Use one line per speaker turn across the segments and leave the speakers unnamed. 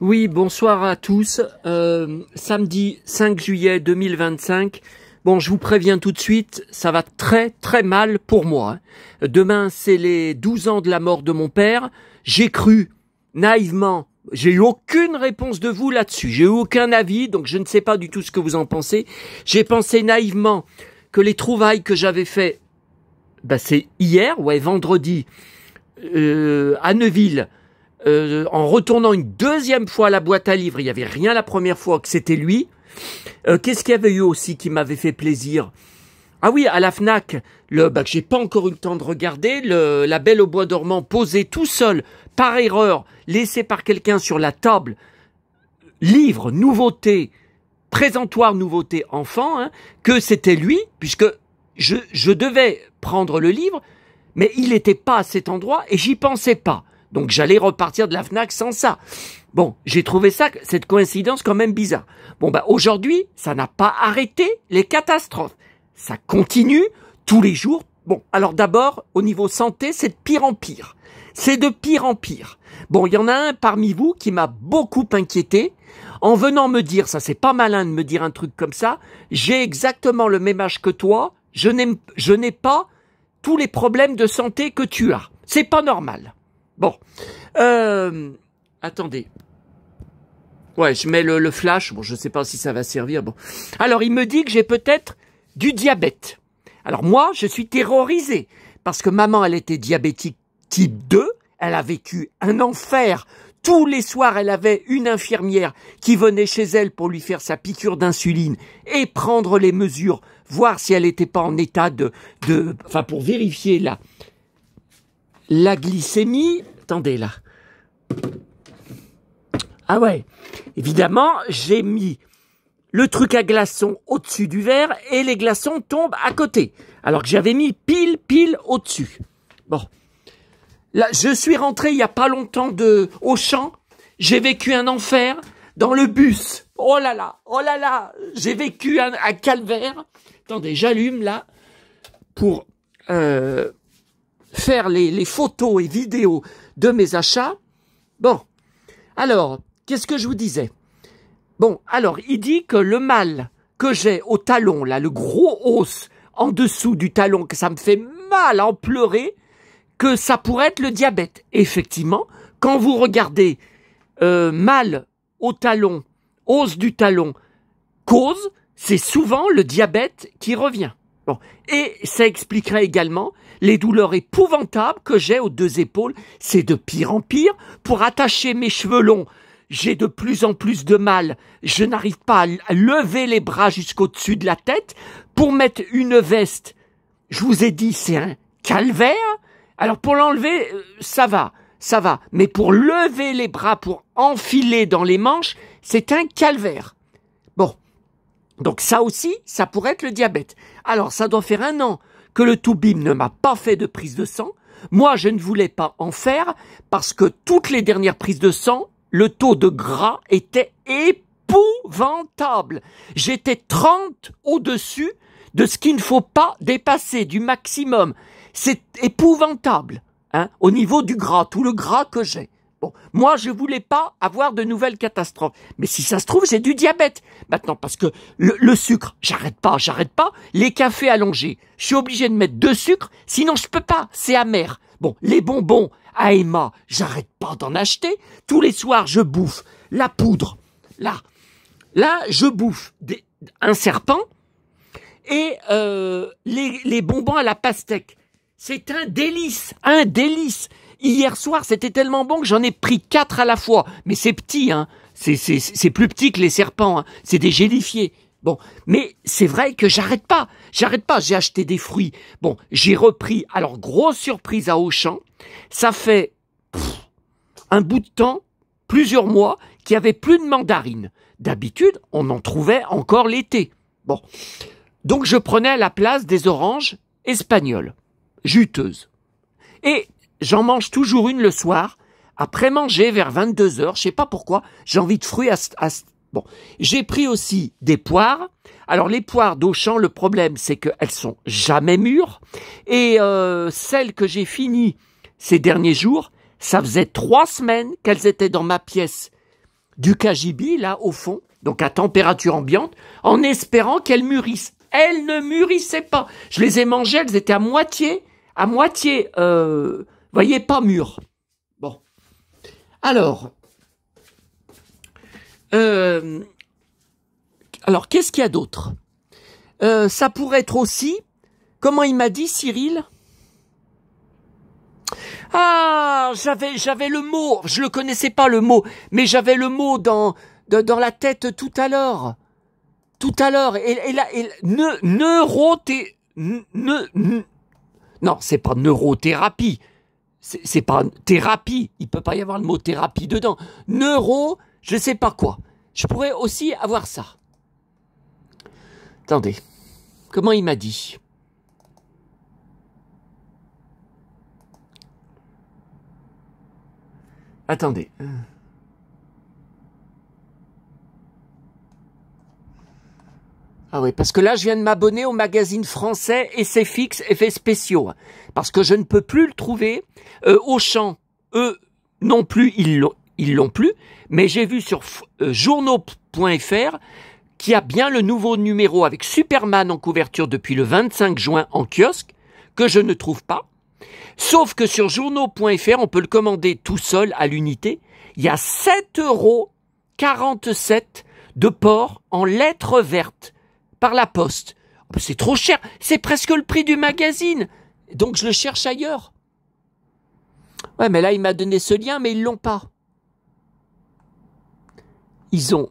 Oui, bonsoir à tous. Samedi 5 juillet 2025. Bon, je vous préviens tout de suite, ça va très très mal pour moi. Demain, c'est les 12 ans de la mort de mon père. J'ai cru naïvement, j'ai eu aucune réponse de vous là-dessus. J'ai eu aucun avis, donc je ne sais pas du tout ce que vous en pensez. J'ai pensé naïvement que les trouvailles que j'avais fait, c'est hier, vendredi, à Neuville. En retournant une deuxième fois à la boîte à livres, il n'y avait rien la première fois que c'était lui. Qu'est-ce qu'il y avait eu aussi qui m'avait fait plaisir? Ah oui, à la Fnac, que j'ai pas encore eu le temps de regarder, la Belle au bois dormant posé tout seul, par erreur, laissé par quelqu'un sur la table, livre, nouveauté, présentoir nouveauté enfant, que c'était lui, puisque je devais prendre le livre, mais il n'était pas à cet endroit et j'y pensais pas. Donc j'allais repartir de la Fnac sans ça. Bon, j'ai trouvé cette coïncidence quand même bizarre. Bon, aujourd'hui, ça n'a pas arrêté les catastrophes. Ça continue tous les jours. Bon, alors d'abord, au niveau santé, c'est de pire en pire. C'est de pire en pire. Bon, il y en a un parmi vous qui m'a beaucoup inquiété en venant me dire, ça c'est pas malin de me dire un truc comme ça, j'ai exactement le même âge que toi, je n'ai pas tous les problèmes de santé que tu as. C'est pas normal. Bon, attendez. Ouais, je mets le flash. Bon, je sais pas si ça va servir. Bon, alors il me dit que j'ai peut-être du diabète. Alors moi, je suis terrorisé parce que maman, elle était diabétique type 2. Elle a vécu un enfer. Tous les soirs, elle avait une infirmière qui venait chez elle pour lui faire sa piqûre d'insuline et prendre les mesures, voir si elle n'était pas en état pour vérifier la glycémie. Attendez là. Ah ouais. Évidemment, j'ai mis le truc à glaçons au-dessus du verre et les glaçons tombent à côté. Alors que j'avais mis pile au-dessus. Bon. Là, je suis rentré il y a pas longtemps au champ. J'ai vécu un enfer dans le bus. Oh là là. J'ai vécu un calvaire. Attendez, j'allume là pour faire les photos et vidéos de mes achats. Bon, alors, qu'est-ce que je vous disais? Bon, alors, il dit que le mal que j'ai au talon, là, le gros os en dessous du talon, que ça me fait mal à en pleurer, que ça pourrait être le diabète. Effectivement, quand vous regardez mal au talon, os du talon, cause, c'est souvent le diabète qui revient. Bon, et ça expliquerait également les douleurs épouvantables que j'ai aux deux épaules. C'est de pire en pire. Pour attacher mes cheveux longs, j'ai de plus en plus de mal. Je n'arrive pas à lever les bras jusqu'au-dessus de la tête. Pour mettre une veste, je vous ai dit, c'est un calvaire. Alors pour l'enlever, ça va. Mais pour lever les bras, pour enfiler dans les manches, c'est un calvaire. Bon. Donc ça aussi, ça pourrait être le diabète. Alors ça doit faire 1 an que le Toubib ne m'a pas fait de prise de sang. Moi, je ne voulais pas en faire parce que toutes les dernières prises de sang, le taux de gras était épouvantable. J'étais 30 au-dessus de ce qu'il ne faut pas dépasser, du maximum. C'est épouvantable, au niveau du gras, tout le gras que j'ai. Bon, moi, je voulais pas avoir de nouvelles catastrophes. Mais si ça se trouve, j'ai du diabète. Maintenant, parce que le sucre, j'arrête pas. Les cafés allongés, je suis obligé de mettre 2 sucres, sinon je peux pas. C'est amer. Bon, les bonbons à Emma, j'arrête pas d'en acheter. Tous les soirs, je bouffe la poudre. Là, je bouffe un serpent et les bonbons à la pastèque. C'est un délice. Hier soir, c'était tellement bon que j'en ai pris 4 à la fois. Mais c'est petit, c'est plus petit que les serpents, C'est des gélifiés. Bon, mais c'est vrai que j'arrête pas. J'ai acheté des fruits. Bon, j'ai repris. Alors, grosse surprise à Auchan. Ça fait un bout de temps, plusieurs mois, qu'il n'y avait plus de mandarines. D'habitude, on en trouvait encore l'été. Bon. Donc, je prenais à la place des oranges espagnoles, juteuses. Et j'en mange toujours une le soir, après manger vers 22h, je sais pas pourquoi, j'ai envie de fruits Bon, j'ai pris aussi des poires. Alors les poires d'Auchan, le problème c'est qu'elles sont jamais mûres. Et celles que j'ai finies ces derniers jours, ça faisait 3 semaines qu'elles étaient dans ma pièce du KGB, là, au fond, donc à température ambiante, en espérant qu'elles mûrissent. Elles ne mûrissaient pas. Je les ai mangées, elles étaient à moitié, voyez, pas mûres. Bon. Alors, qu'est-ce qu'il y a d'autre? Ça pourrait être aussi, comment il m'a dit, Cyril? Ah, j'avais le mot, je le connaissais pas le mot, mais j'avais le mot dans la tête tout à l'heure. Tout à l'heure, et là, non, c'est pas neurothérapie, c'est pas thérapie, il peut pas y avoir le mot thérapie dedans. Je sais pas quoi. Je pourrais aussi avoir ça. Attendez, comment il m'a dit? Attendez. Ah oui, parce que là, je viens de m'abonner au magazine français Essais fixes, effets spéciaux. Parce que je ne peux plus le trouver. Auchan, eux non plus, ils l'ont plus. Mais j'ai vu sur journaux.fr qu'il y a bien le nouveau numéro avec Superman en couverture depuis le 25 juin en kiosque, que je ne trouve pas. Sauf que sur journaux.fr, on peut le commander tout seul à l'unité. Il y a 7,47 € de port en lettres vertes par la poste. C'est trop cher, c'est presque le prix du magazine. Donc je le cherche ailleurs. Ouais, mais là, il m'a donné ce lien, mais ils l'ont pas. Ils ont,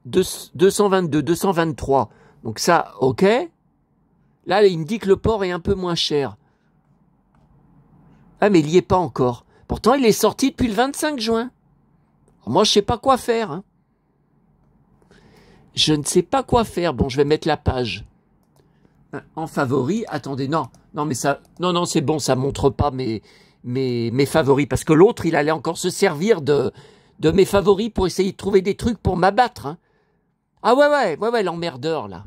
222, 223. Donc ça, ok. Là, il me dit que le port est un peu moins cher. Ah, mais il n'y est pas encore. Pourtant, il est sorti depuis le 25 juin. Alors, moi, je sais pas quoi faire. Hein. Je ne sais pas quoi faire. Bon, je vais mettre la page. En favori. Attendez, non, mais ça... Non, c'est bon, ça montre pas mes favoris. Parce que l'autre, il allait encore se servir de mes favoris pour essayer de trouver des trucs pour m'abattre. Hein. Ah ouais, l'emmerdeur, là.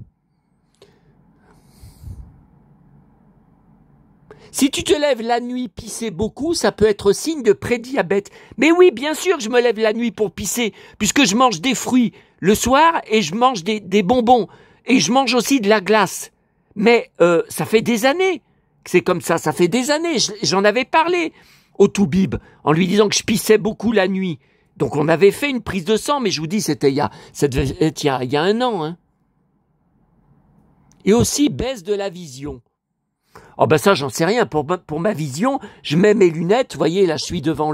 Si tu te lèves la nuit pisser beaucoup, ça peut être signe de prédiabète. Mais oui, bien sûr que je me lève la nuit pour pisser, puisque je mange des fruits le soir et je mange des bonbons. Et je mange aussi de la glace. Mais ça fait des années que c'est comme ça, ça fait des années. J'en avais parlé au Toubib, en lui disant que je pissais beaucoup la nuit. Donc on avait fait une prise de sang, mais je vous dis, ça devait être il y a 1 an. Hein. Et aussi baisse de la vision. Oh ben ça, j'en sais rien. Pour ma vision, je mets mes lunettes. Vous voyez, là, je suis devant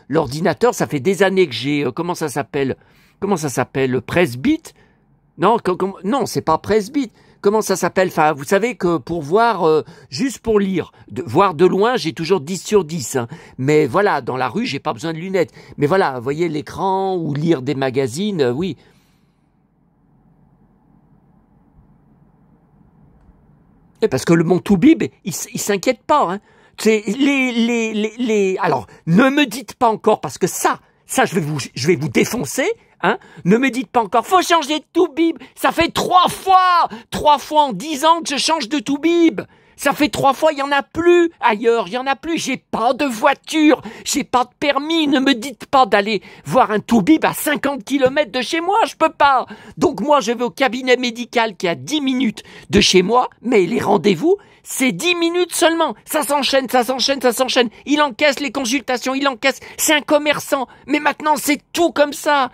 l'ordinateur. Ça fait des années que j'ai... comment ça s'appelle, Presbyte? Non, non, c'est pas Presbyte. Comment ça s'appelle? Enfin, vous savez que pour voir, juste pour lire, voir de loin, j'ai toujours 10 sur 10. Hein. Mais voilà, dans la rue, j'ai pas besoin de lunettes. Mais voilà, vous voyez l'écran ou lire des magazines, oui. Et parce que mon Toubib, il s'inquiète pas. Hein. C'est alors, ne me dites pas encore, parce que ça, je vais vous défoncer. Hein. Ne me dites pas encore, faut changer de Toubib. Ça fait 3 fois en 10 ans que je change de Toubib. Ça fait 3 fois, il y en a plus ailleurs, il y en a plus. J'ai pas de voiture, j'ai pas de permis. Ne me dites pas d'aller voir un Toubib à 50 km de chez moi, je peux pas. Donc moi, je vais au cabinet médical qui est à 10 minutes de chez moi, mais les rendez-vous, c'est 10 minutes seulement. Ça s'enchaîne. Il encaisse les consultations, c'est un commerçant. Mais maintenant, c'est tout comme ça.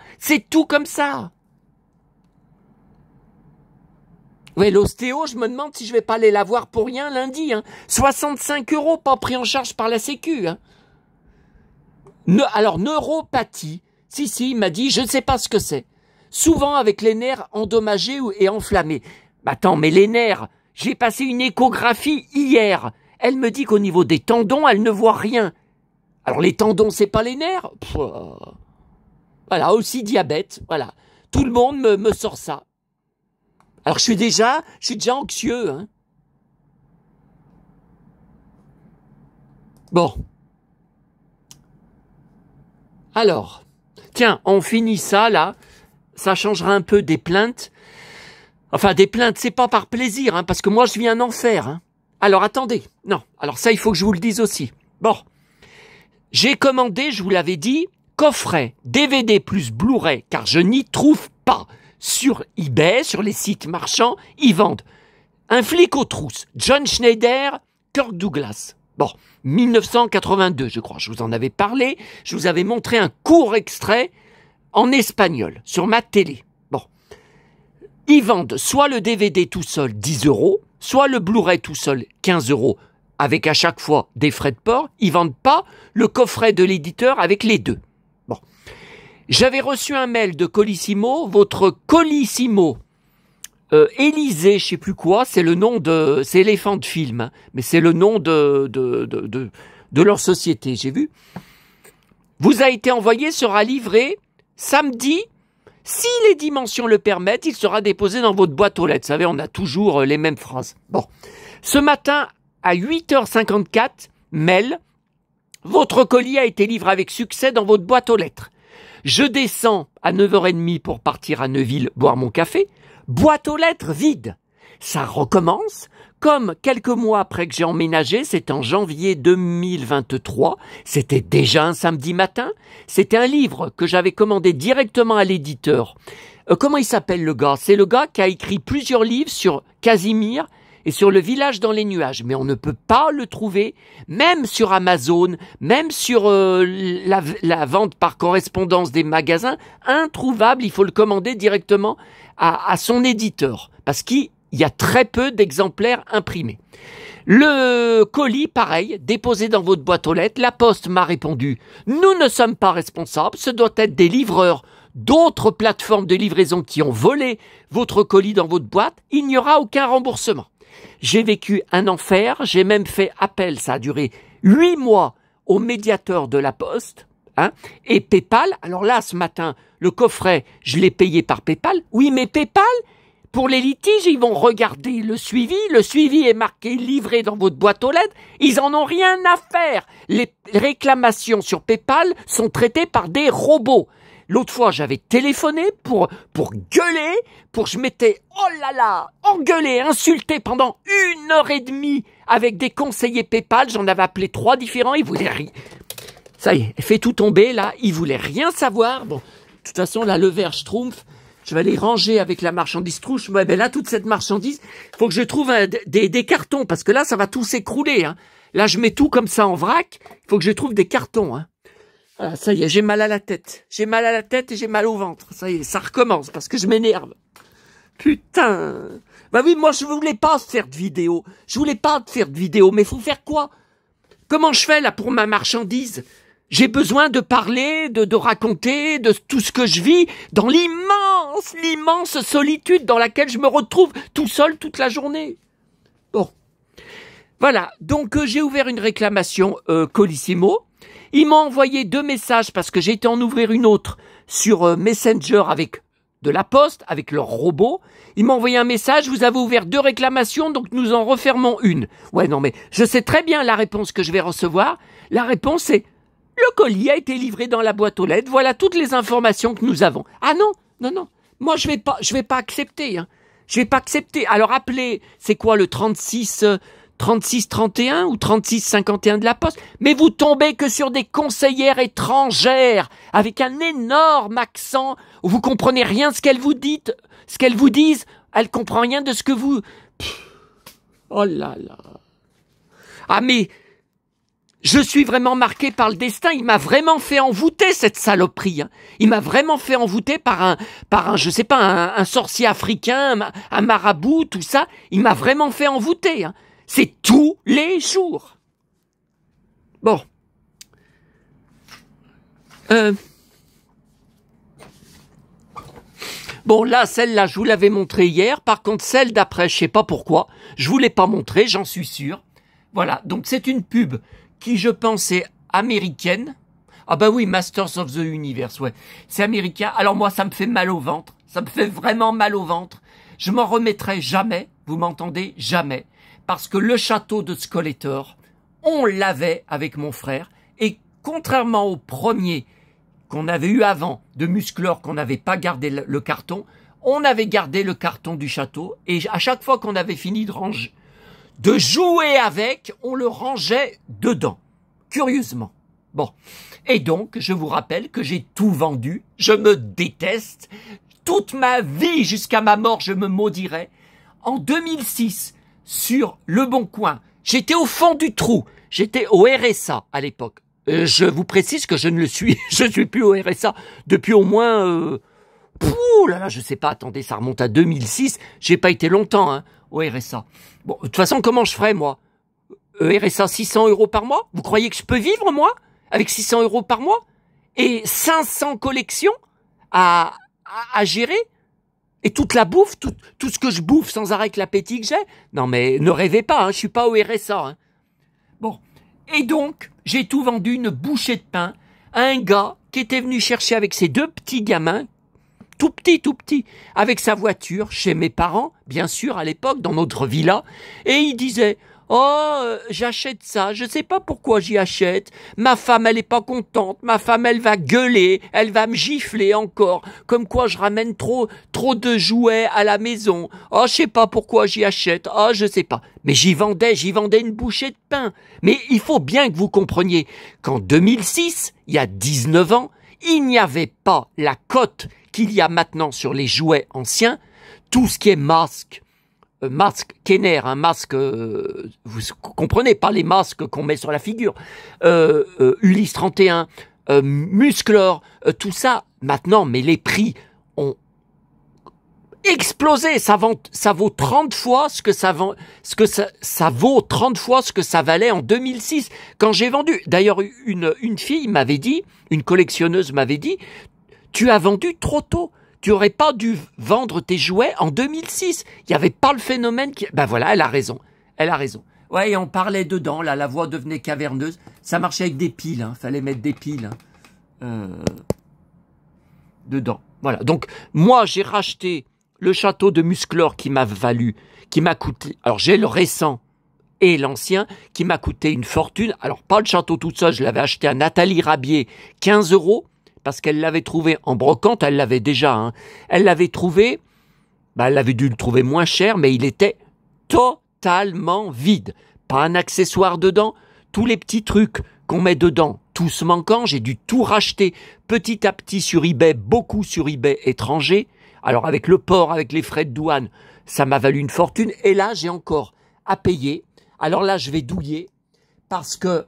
Ouais, l'ostéo, je me demande si je vais pas aller la voir pour rien lundi. Hein. 65 €, pas pris en charge par la Sécu. Hein. Alors, neuropathie. Si, il m'a dit, je ne sais pas ce que c'est. Souvent avec les nerfs endommagés et enflammés. Attends, mais les nerfs, j'ai passé une échographie hier. Elle me dit qu'au niveau des tendons, elle ne voit rien. Alors, les tendons, c'est pas les nerfs? Voilà, aussi diabète. Voilà. Tout le monde me sort ça. Alors, je suis déjà anxieux. Hein. Bon. Alors, tiens, on finit ça, là. Ça changera un peu des plaintes. Enfin, des plaintes, c'est pas par plaisir, hein, parce que moi, je viens en faire. Hein. Alors, attendez. Non, alors ça, il faut que je vous le dise aussi. Bon. J'ai commandé, je vous l'avais dit, coffret DVD plus Blu-ray, car je n'y trouve pas. Sur eBay, sur les sites marchands, ils vendent Un flic aux trousses, John Schneider, Kirk Douglas. Bon, 1982, je crois, je vous en avais parlé. Je vous avais montré un court extrait en espagnol sur ma télé. Bon, ils vendent soit le DVD tout seul 10 €, soit le Blu-ray tout seul 15 €, avec à chaque fois des frais de port. Ils vendent pas le coffret de l'éditeur avec les deux. Bon, j'avais reçu un mail de Colissimo, votre Colissimo Élysée, je sais plus quoi, c'est le nom de, c'est Éléphant de Film, hein, mais c'est le nom de leur société, j'ai vu. Vous a été envoyé, sera livré samedi. Si les dimensions le permettent, il sera déposé dans votre boîte aux lettres. Vous savez, on a toujours les mêmes phrases. Bon. Ce matin, à 8h54, mail, votre colis a été livré avec succès dans votre boîte aux lettres. Je descends à 9h30 pour partir à Neuville boire mon café. Boîte aux lettres vide. Ça recommence. Comme quelques mois après que j'ai emménagé, c'est en janvier 2023, c'était déjà un samedi matin, c'était un livre que j'avais commandé directement à l'éditeur. Comment il s'appelle le gars? C'est le gars qui a écrit plusieurs livres sur Casimir et sur le village dans les nuages, mais on ne peut pas le trouver, même sur Amazon, même sur la vente par correspondance des magasins, introuvable, il faut le commander directement à son éditeur, parce qu'il y a très peu d'exemplaires imprimés. Le colis, pareil, déposé dans votre boîte aux lettres, la Poste m'a répondu « Nous ne sommes pas responsables, ce doit être des livreurs d'autres plateformes de livraison qui ont volé votre colis dans votre boîte, il n'y aura aucun remboursement. » J'ai vécu un enfer, j'ai même fait appel, ça a duré 8 mois au médiateur de la Poste, hein, et PayPal. Alors là, ce matin, le coffret, je l'ai payé par PayPal. Oui, mais PayPal, pour les litiges, ils vont regarder le suivi est marqué livré dans votre boîte aux lettres, ils en ont rien à faire. Les réclamations sur PayPal sont traitées par des robots. L'autre fois, j'avais téléphoné pour gueuler, je m'étais, oh là là, engueulé, insulté pendant 1h30 avec des conseillers PayPal. J'en avais appelé 3 différents, ils voulaient rien. Ça y est, fait tout tomber, là, ils voulaient rien savoir. Bon, de toute façon, là, le verre Schtroumpf, je vais aller ranger avec la marchandise trouche. Mais ben là, toute cette marchandise, faut que je trouve des cartons, parce que là, ça va tout s'écrouler, hein. Là, je mets tout comme ça en vrac, il faut que je trouve des cartons, hein. Voilà, ça y est, j'ai mal à la tête. J'ai mal à la tête et j'ai mal au ventre. Ça y est, ça recommence parce que je m'énerve. Putain. Bah oui, moi je voulais pas faire de vidéo. Je voulais pas faire de vidéo, mais faut faire quoi? Comment je fais là pour ma marchandise? J'ai besoin de parler, de raconter de tout ce que je vis dans l'immense solitude dans laquelle je me retrouve tout seul toute la journée. Bon. Voilà, donc j'ai ouvert une réclamation Colissimo. Ils m'ont envoyé 2 messages parce que j'ai été en ouvrir une autre sur Messenger avec de la Poste, avec leur robot. Ils m'ont envoyé un message, vous avez ouvert 2 réclamations, donc nous en refermons une. Ouais, non, mais je sais très bien la réponse que je vais recevoir. La réponse est, le colis a été livré dans la boîte aux lettres, voilà toutes les informations que nous avons. Ah non, non, non, moi je vais pas accepter, hein. Je vais pas accepter. Alors appelez, c'est quoi le 3631 ou 3651 de la Poste, mais vous tombez que sur des conseillères étrangères avec un énorme accent où vous comprenez rien ce qu'elles vous disent, elles comprennent rien de ce que vous... Oh là là. Ah mais je suis vraiment marqué par le destin, il m'a vraiment fait envoûter cette saloperie, hein. Il m'a vraiment fait envoûter par un je sais pas, un sorcier africain, un marabout, tout ça, il m'a vraiment fait envoûter, hein. C'est tous les jours. Bon. Bon, là, celle-là, je vous l'avais montrée hier. Par contre, celle d'après, je sais pas pourquoi. Je vous l'ai pas montrée, j'en suis sûr. Voilà. Donc, c'est une pub qui, je pense, est américaine. Ah bah oui, Masters of the Universe, ouais. C'est américain. Alors moi, ça me fait mal au ventre. Ça me fait vraiment mal au ventre. Je m'en remettrai jamais. Vous m'entendez? Jamais. Parce que le château de Skeletor, on l'avait avec mon frère. Et contrairement au premier qu'on avait eu avant de Musclor, qu'on n'avait pas gardé le carton, on avait gardé le carton du château. Et à chaque fois qu'on avait fini de jouer avec, on le rangeait dedans. Curieusement. Bon. Et donc, je vous rappelle que j'ai tout vendu. Je me déteste. Toute ma vie, jusqu'à ma mort, je me maudirai. En 2006, sur Le Bon Coin, j'étais au fond du trou. J'étais au RSA à l'époque. Je vous précise que je ne le suis. Je suis plus au RSA depuis au moins... là là, je sais pas. Attendez, ça remonte à 2006. J'ai pas été longtemps hein, au RSA. Bon, de toute façon, comment je ferais, moi RSA 600 € par mois? Vous croyez que je peux vivre, moi, avec 600 € par mois? Et 500 collections à gérer? Et toute la bouffe, tout ce que je bouffe sans arrêt avec l'appétit que j'ai? Non mais ne rêvez pas, hein, je suis pas au RSA. Hein. Bon, et donc, j'ai tout vendu, une bouchée de pain, à un gars qui était venu chercher avec ses 2 petits gamins, tout petit, avec sa voiture, chez mes parents, bien sûr, à l'époque, dans notre villa, et il disait... Oh, j'achète ça, je sais pas pourquoi j'y achète. Ma femme, elle est pas contente. Ma femme, elle va gueuler, elle va me gifler encore. Comme quoi je ramène trop de jouets à la maison. Oh, je sais pas pourquoi j'y achète. Oh, je sais pas. Mais j'y vendais une bouchée de pain. Mais il faut bien que vous compreniez qu'en 2006, il y a 19 ans, il n'y avait pas la cote qu'il y a maintenant sur les jouets anciens. Tout ce qui est masque Kenner, un masque, vous comprenez, pas les masques qu'on met sur la figure, Ulysse 31, Musclor, tout ça, maintenant, mais les prix ont explosé, ça vaut 30 fois ce que ça vaut 30 fois ce que ça valait en 2006, quand j'ai vendu. D'ailleurs, une fille m'avait dit, une collectionneuse m'avait dit, tu as vendu trop tôt. Tu aurais pas dû vendre tes jouets en 2006. Il n'y avait pas le phénomène qui... Ben voilà, elle a raison. Elle a raison. Ouais, et on parlait dedans, là, la voix devenait caverneuse. Ça marchait avec des piles, hein. Fallait mettre des piles. Hein. Dedans. Voilà. Donc, moi, j'ai racheté le château de Musclor qui m'a coûté... Alors, j'ai le récent et l'ancien qui m'a coûté une fortune. Alors, pas le château tout seul, je l'avais acheté à Nathalie Rabier, 15 €. Parce qu'elle l'avait trouvé en brocante, elle l'avait déjà. Hein. Elle l'avait trouvé, elle avait dû le trouver moins cher, mais il était totalement vide. Pas un accessoire dedans, tous les petits trucs qu'on met dedans, tous manquants, j'ai dû tout racheter petit à petit sur eBay, beaucoup sur eBay étranger. Alors avec le port, avec les frais de douane, ça m'a valu une fortune. Et là, j'ai encore à payer. Alors là, je vais douiller parce que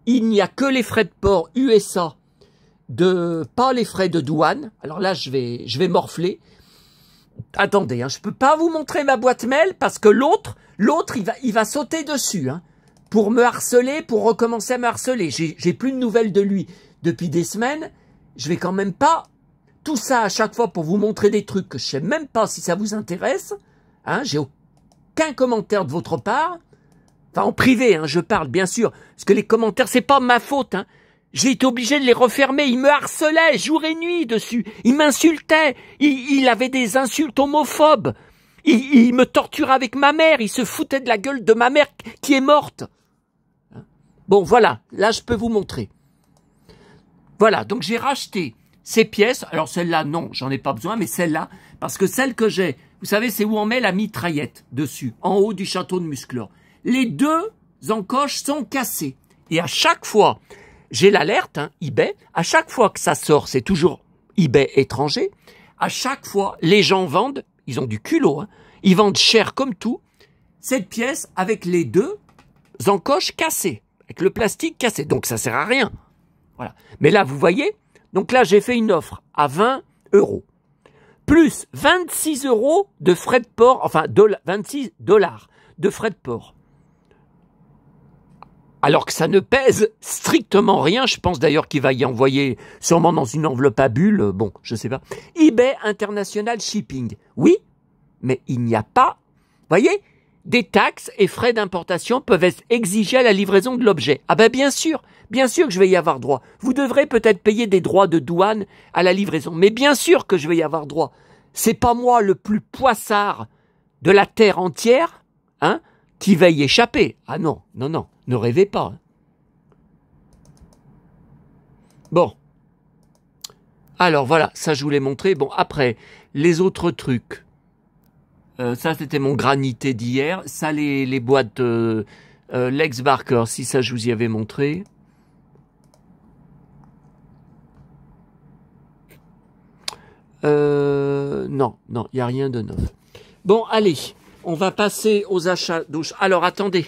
il n'y a que les frais de port USA, pas les frais de douane. Alors là, je vais morfler. Attendez, hein, je peux pas vous montrer ma boîte mail parce que l'autre, il va sauter dessus, hein, pour me harceler, pour recommencer à me harceler. J'ai plus de nouvelles de lui depuis des semaines. Je vais quand même pas tout ça à chaque fois pour vous montrer des trucs que je sais même pas si ça vous intéresse. Hein, j'ai aucun commentaire de votre part. Enfin, en privé, hein, je parle, bien sûr. Parce que les commentaires, c'est pas ma faute, hein. J'ai été obligé de les refermer. Il me harcelait jour et nuit dessus. Il m'insultait. Il avait des insultes homophobes. Il me torturait avec ma mère. Il se foutait de la gueule de ma mère qui est morte. Bon, voilà. Là, je peux vous montrer. Voilà. Donc, j'ai racheté ces pièces. Alors, celle-là, non, j'en ai pas besoin. Mais celle-là, parce que celle que j'ai, vous savez, c'est où on met la mitraillette dessus, en haut du château de Musclor. Les 2 encoches sont cassées. Et à chaque fois... J'ai l'alerte, hein, eBay. À chaque fois que ça sort, c'est toujours eBay étranger. À chaque fois, les gens vendent, ils ont du culot, hein, ils vendent cher comme tout, cette pièce avec les 2 encoches cassées, avec le plastique cassé. Donc ça sert à rien. Voilà. Mais là, vous voyez, donc là, j'ai fait une offre à 20 €. Plus 26 € de frais de port, enfin 26 $ de frais de port. Alors que ça ne pèse strictement rien. Je pense d'ailleurs qu'il va y envoyer sûrement dans une enveloppe à bulles. Bon, je sais pas. eBay International Shipping. Oui, mais il n'y a pas, voyez, des taxes et frais d'importation peuvent être exigés à la livraison de l'objet. Ah ben bien sûr que je vais y avoir droit. Vous devrez peut-être payer des droits de douane à la livraison, mais bien sûr que je vais y avoir droit. C'est pas moi le plus poissard de la terre entière, hein, qui va y échapper. Ah non, non, non. Ne rêvez pas. Bon. Alors voilà, ça je vous l'ai montré. Bon, après, les autres trucs. Ça, c'était mon granité d'hier. Ça, les boîtes Lex Barker, si ça je vous y avais montré. Non, il n'y a rien de neuf. Bon, allez, on va passer aux achats d'Auchan. Alors, attendez.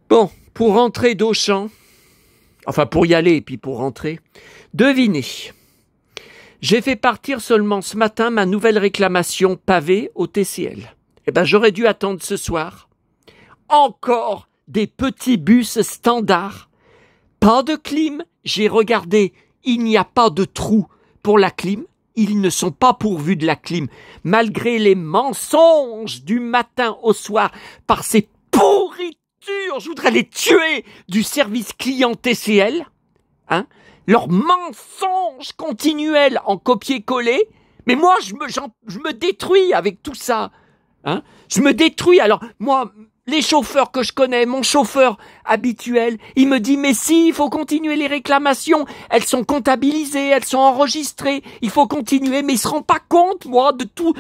Bon, pour rentrer d'Auchan, enfin pour y aller et puis pour rentrer, devinez. J'ai fait partir seulement ce matin ma nouvelle réclamation pavée au TCL. Eh ben, j'aurais dû attendre ce soir. Encore des petits bus standards. Pas de clim. J'ai regardé, il n'y a pas de trou pour la clim. Ils ne sont pas pourvus de la clim, malgré les mensonges du matin au soir par ces pourritures, je voudrais les tuer, du service client TCL, hein, leurs mensonges continuels en copier-coller, mais moi je me détruis avec tout ça, hein, je me détruis. Alors moi, les chauffeurs que je connais, mon chauffeur habituel, il me dit « Mais si, il faut continuer les réclamations, elles sont comptabilisées, elles sont enregistrées, il faut continuer. » Mais il se rend pas compte, moi, de tout,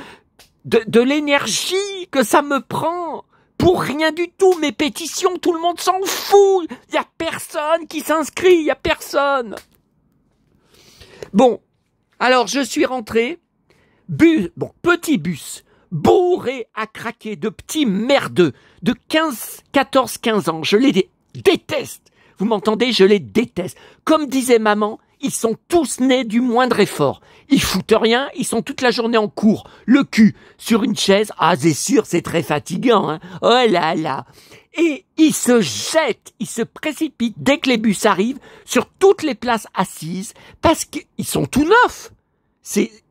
de l'énergie que ça me prend pour rien du tout. Mes pétitions, tout le monde s'en fout. Il y a personne qui s'inscrit, il y a personne. Bon, alors je suis rentré, petit bus, bourré à craquer de petits merdeux de 14-15 ans. Je les déteste. Vous m'entendez? Je les déteste. Comme disait maman, ils sont tous nés du moindre effort. Ils foutent rien, ils sont toute la journée en cours, le cul sur une chaise. Ah, c'est sûr, c'est très fatigant, hein. Oh là là. Et ils se jettent, ils se précipitent dès que les bus arrivent sur toutes les places assises parce qu'ils sont tout neufs.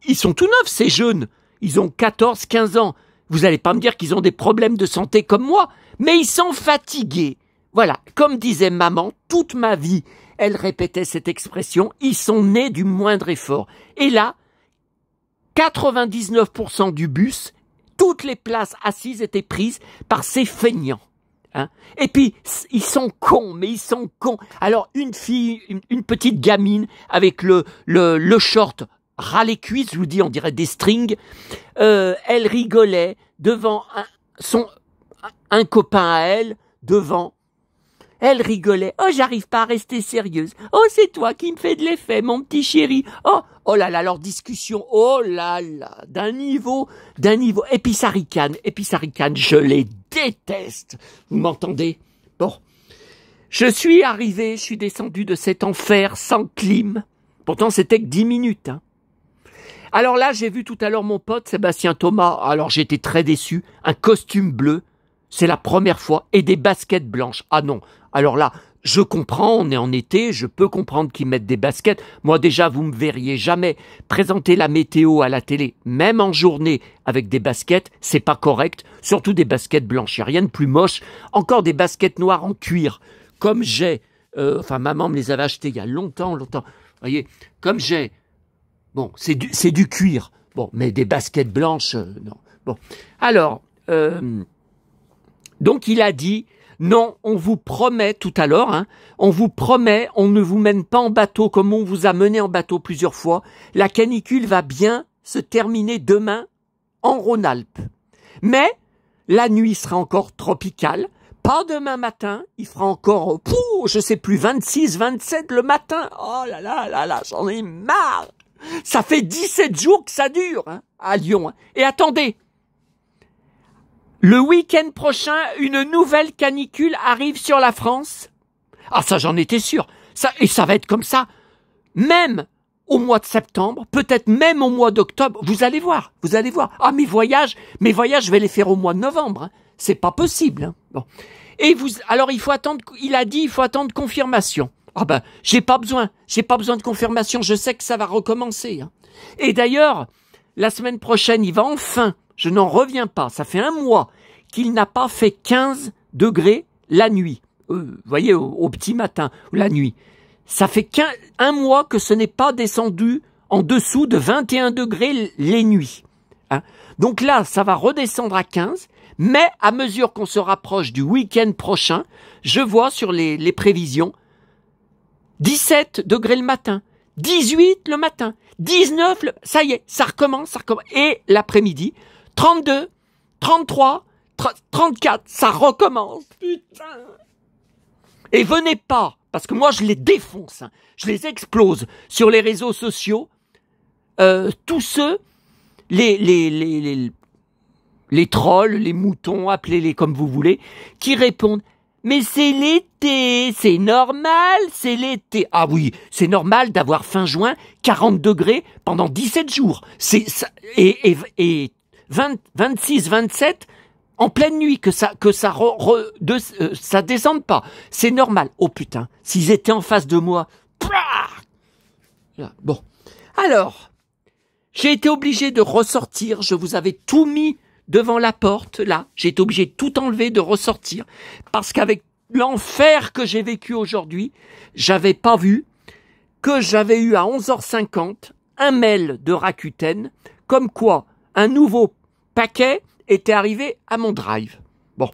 Ils sont tout neufs, ces jeunes. Ils ont 14-15 ans. Vous n'allez pas me dire qu'ils ont des problèmes de santé comme moi, mais ils sont fatigués. Voilà, comme disait maman, toute ma vie, elle répétait cette expression, ils sont nés du moindre effort. Et là, 99% du bus, toutes les places assises étaient prises par ces feignants. Hein. Et puis, ils sont cons, mais ils sont cons. Alors, une fille, une petite gamine avec le short ras les cuisses, je vous dis, on dirait des strings, elle rigolait devant un copain à elle, devant. Elle rigolait. Oh, j'arrive pas à rester sérieuse. Oh, c'est toi qui me fais de l'effet, mon petit chéri. Oh là là, leur discussion. Oh là là, d'un niveau. Et puis ça ricane, je les déteste. Vous m'entendez? Bon. Je suis descendu de cet enfer sans clim. Pourtant, c'était que 10 minutes, hein. Alors là, j'ai vu tout à l'heure mon pote Sébastien Thomas, alors j'étais très déçu, un costume bleu, c'est la première fois, et des baskets blanches. Ah non, alors là, je comprends, on est en été, je peux comprendre qu'ils mettent des baskets. Moi déjà, vous me verriez jamais présenter la météo à la télé, même en journée, avec des baskets, c'est pas correct, surtout des baskets blanches, il n'y a rien de plus moche. Encore des baskets noires en cuir, comme j'ai, maman me les avait achetées il y a longtemps, vous voyez, comme j'ai. Bon, c'est du cuir. Bon, mais des baskets blanches, non. Bon, alors, donc il a dit, non, on vous promet tout à l'heure, hein, on vous promet, on ne vous mène pas en bateau comme on vous a mené en bateau plusieurs fois. La canicule va bien se terminer demain en Rhône-Alpes. Mais la nuit sera encore tropicale. Pas demain matin, il fera encore, je sais plus, 26, 27 le matin. Oh là là là là, j'en ai marre. Ça fait 17 jours que ça dure, hein, à Lyon. Hein. Et attendez, le week-end prochain, une nouvelle canicule arrive sur la France. Ah ça, j'en étais sûr. Et ça va être comme ça, même au mois de septembre, peut-être même au mois d'octobre. Vous allez voir. Ah, mes voyages, je vais les faire au mois de novembre. Hein. C'est pas possible. Hein. Bon. Alors il a dit, il faut attendre confirmation. Ah ben, j'ai pas besoin de confirmation, je sais que ça va recommencer. Hein. Et d'ailleurs, la semaine prochaine, il va enfin, je n'en reviens pas, ça fait un mois qu'il n'a pas fait 15 degrés la nuit. Vous voyez, au petit matin, la nuit. Ça fait un mois que ce n'est pas descendu en dessous de 21 degrés les nuits. Hein. Donc là, ça va redescendre à 15, mais à mesure qu'on se rapproche du week-end prochain, je vois sur les prévisions, 17 degrés le matin, 18 le matin, 19, ça y est, ça recommence. Et l'après-midi, 32, 33, 34, ça recommence. Putain. Et venez pas, parce que moi je les défonce, hein, je les explose sur les réseaux sociaux. tous ceux, les trolls, les moutons, appelez-les comme vous voulez, qui répondent « Mais c'est l'été, c'est normal, c'est l'été. » Ah oui, c'est normal d'avoir fin juin 40 degrés pendant 17 jours. Et 26, 27 en pleine nuit, que ça descende pas. C'est normal. Oh putain, s'ils étaient en face de moi. Bon. Alors, j'ai été obligé de ressortir. Je vous avais tout mis devant la porte, là. J'ai été obligé de tout enlever, de ressortir. Parce qu'avec l'enfer que j'ai vécu aujourd'hui, j'avais pas vu que j'avais eu à 11h50 un mail de Rakuten, comme quoi un nouveau paquet était arrivé à mon drive. Bon,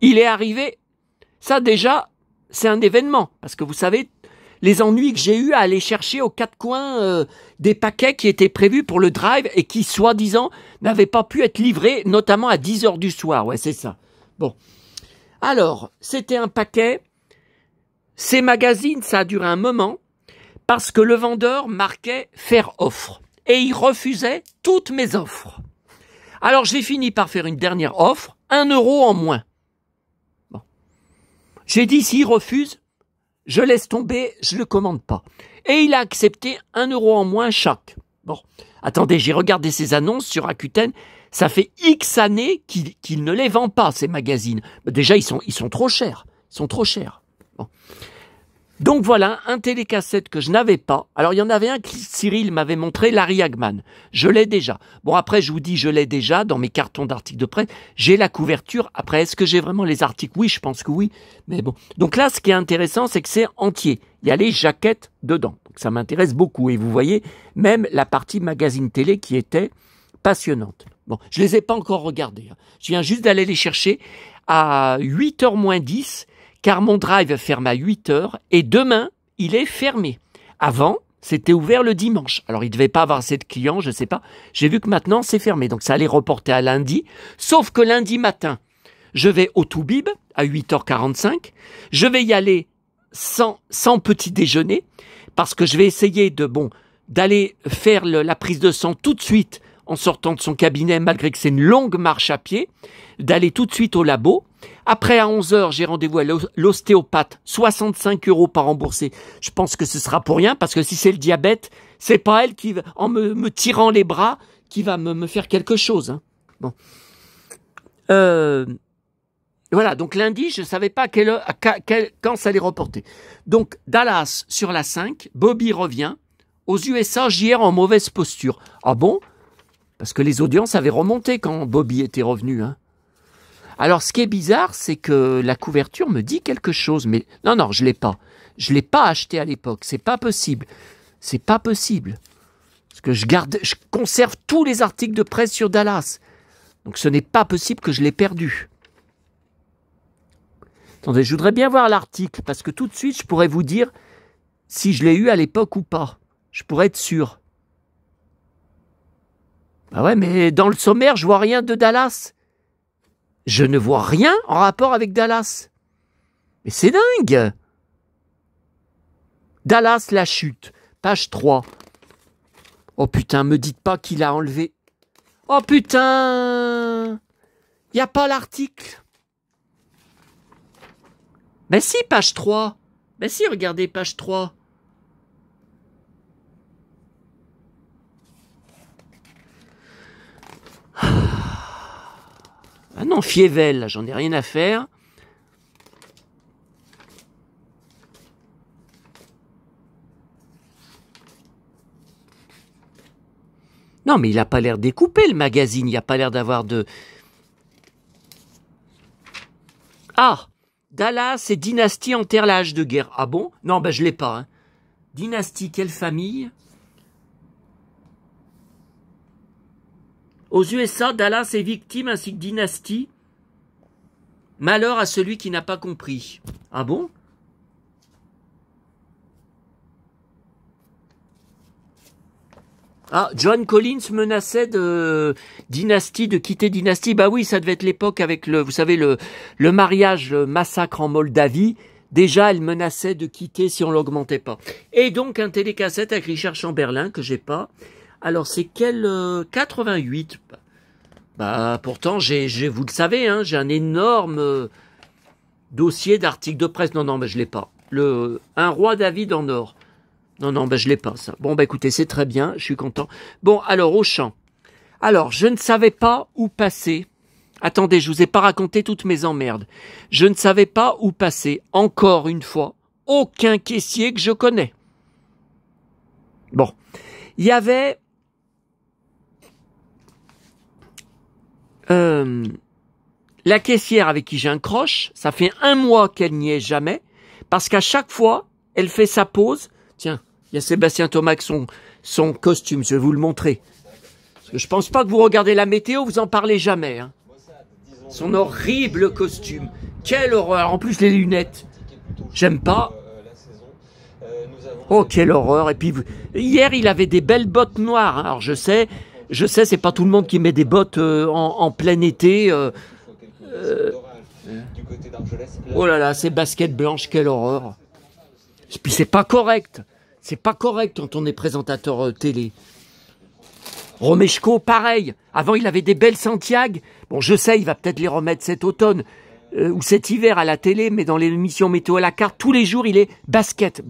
il est arrivé, ça déjà, c'est un événement, parce que vous savez, les ennuis que j'ai eu à aller chercher aux quatre coins des paquets qui étaient prévus pour le drive et qui, soi-disant, n'avaient pas pu être livrés, notamment à 10h du soir. Ouais, c'est ça. Bon. Alors, c'était un paquet. Ces magazines, ça a duré un moment, parce que le vendeur marquait « faire offre ». Et il refusait toutes mes offres. Alors, j'ai fini par faire une dernière offre, 1 euro en moins. Bon. J'ai dit, s'il refuse, je laisse tomber, je le commande pas. Et il a accepté 1 euro en moins chaque. Bon. Attendez, j'ai regardé ces annonces sur Rakuten. Ça fait X années qu'il ne les vend pas, ces magazines. Déjà, ils sont trop chers. Ils sont trop chers. Bon. Donc voilà, un télécassette que je n'avais pas. Alors il y en avait un que Cyril m'avait montré, Larry Hagman. Je l'ai déjà. Bon après je vous dis, je l'ai déjà dans mes cartons d'articles de presse. J'ai la couverture. Après, est-ce que j'ai vraiment les articles? Oui, je pense que oui. Mais bon. Donc là, ce qui est intéressant, c'est que c'est entier. Il y a les jaquettes dedans. Donc ça m'intéresse beaucoup. Et vous voyez, même la partie magazine télé qui était passionnante. Bon, je les ai pas encore regardés. Je viens juste d'aller les chercher à 8h moins 10. Car mon drive ferme à 8h et demain, il est fermé. Avant, c'était ouvert le dimanche. Alors, il ne devait pas avoir assez de clients, je ne sais pas. J'ai vu que maintenant, c'est fermé. Donc, ça allait reporter à lundi. Sauf que lundi matin, je vais au Toubib à 8h45. Je vais y aller sans petit déjeuner parce que je vais essayer d'aller faire la prise de sang tout de suite en sortant de son cabinet, malgré que c'est une longue marche à pied, d'aller tout de suite au labo. Après, à 11h, j'ai rendez-vous à l'ostéopathe, 65 € par remboursé. Je pense que ce sera pour rien, parce que si c'est le diabète, c'est pas elle qui, en me tirant les bras, qui va me faire quelque chose. Hein. Bon. Voilà, donc lundi, je ne savais pas quand ça allait reporter. Donc, Dallas sur la 5, Bobby revient. Aux USA, JR en mauvaise posture. Ah bon? Parce que les audiences avaient remonté quand Bobby était revenu, hein. Alors, ce qui est bizarre, c'est que la couverture me dit quelque chose, mais non, je l'ai pas. Je l'ai pas acheté à l'époque. C'est pas possible. C'est pas possible. Parce que je conserve tous les articles de presse sur Dallas. Donc, ce n'est pas possible que je l'ai perdu. Attendez, je voudrais bien voir l'article, parce que tout de suite, je pourrais vous dire si je l'ai eu à l'époque ou pas. Je pourrais être sûr. Ah ouais, mais dans le sommaire, je vois rien de Dallas. Je ne vois rien en rapport avec Dallas. Mais c'est dingue. Dallas, la chute, page 3. Oh putain, me dites pas qu'il a enlevé. Oh putain, il n'y a pas l'article. Ben si, page 3. Ben si, regardez, page 3. Ah non, Fievel, j'en ai rien à faire. Non, mais il n'a pas l'air découpé, le magazine. Il n'a pas l'air d'avoir de... Ah, Dallas et Dynastie enterrent l'âge de guerre. Ah bon? Non, ben je ne l'ai pas. Hein. Dynastie, quelle famille? Aux USA, Dallas est victime ainsi que Dynastie. Malheur à celui qui n'a pas compris. Ah bon? Ah, John Collins menaçait de Dynastie, de quitter Dynastie. Bah oui, ça devait être l'époque avec vous savez, le mariage, le massacre en Moldavie. Déjà, elle menaçait de quitter si on l'augmentait pas. Et donc, un télécassette avec Richard Chamberlain, que j'ai pas. Alors, c'est quel 88? Bah, pourtant, vous le savez, hein, j'ai un énorme dossier d'articles de presse. Non, mais je l'ai pas. Un roi David en or. Non, je l'ai pas, ça. Bon, écoutez, c'est très bien, je suis content. Bon, alors, Auchan. Alors, je ne savais pas où passer. Attendez, je vous ai pas raconté toutes mes emmerdes. Je ne savais pas où passer, encore une fois, aucun caissier que je connais. Bon, il y avait la caissière avec qui j'accroche, ça fait 1 mois qu'elle n'y est jamais, parce qu'à chaque fois, elle fait sa pause. Tiens, il y a Sébastien Thomas avec son costume, je vais vous le montrer. Parce que je pense pas que vous regardez la météo, vous en parlez jamais. Hein. Son horrible costume. Quelle horreur. En plus, les lunettes. J'aime pas. Oh, quelle horreur. Et puis, hier, il avait des belles bottes noires. Alors, je sais, c'est pas tout le monde qui met des bottes en plein été. Oh là là, ces baskets blanches, quelle horreur. Et puis, c'est pas correct. C'est pas correct quand on est présentateur télé. Romeshko, pareil. Avant, il avait des belles Santiago. Bon, je sais, il va peut-être les remettre cet automne ou cet hiver à la télé, mais dans l'émission Météo à la carte, tous les jours, il est basket.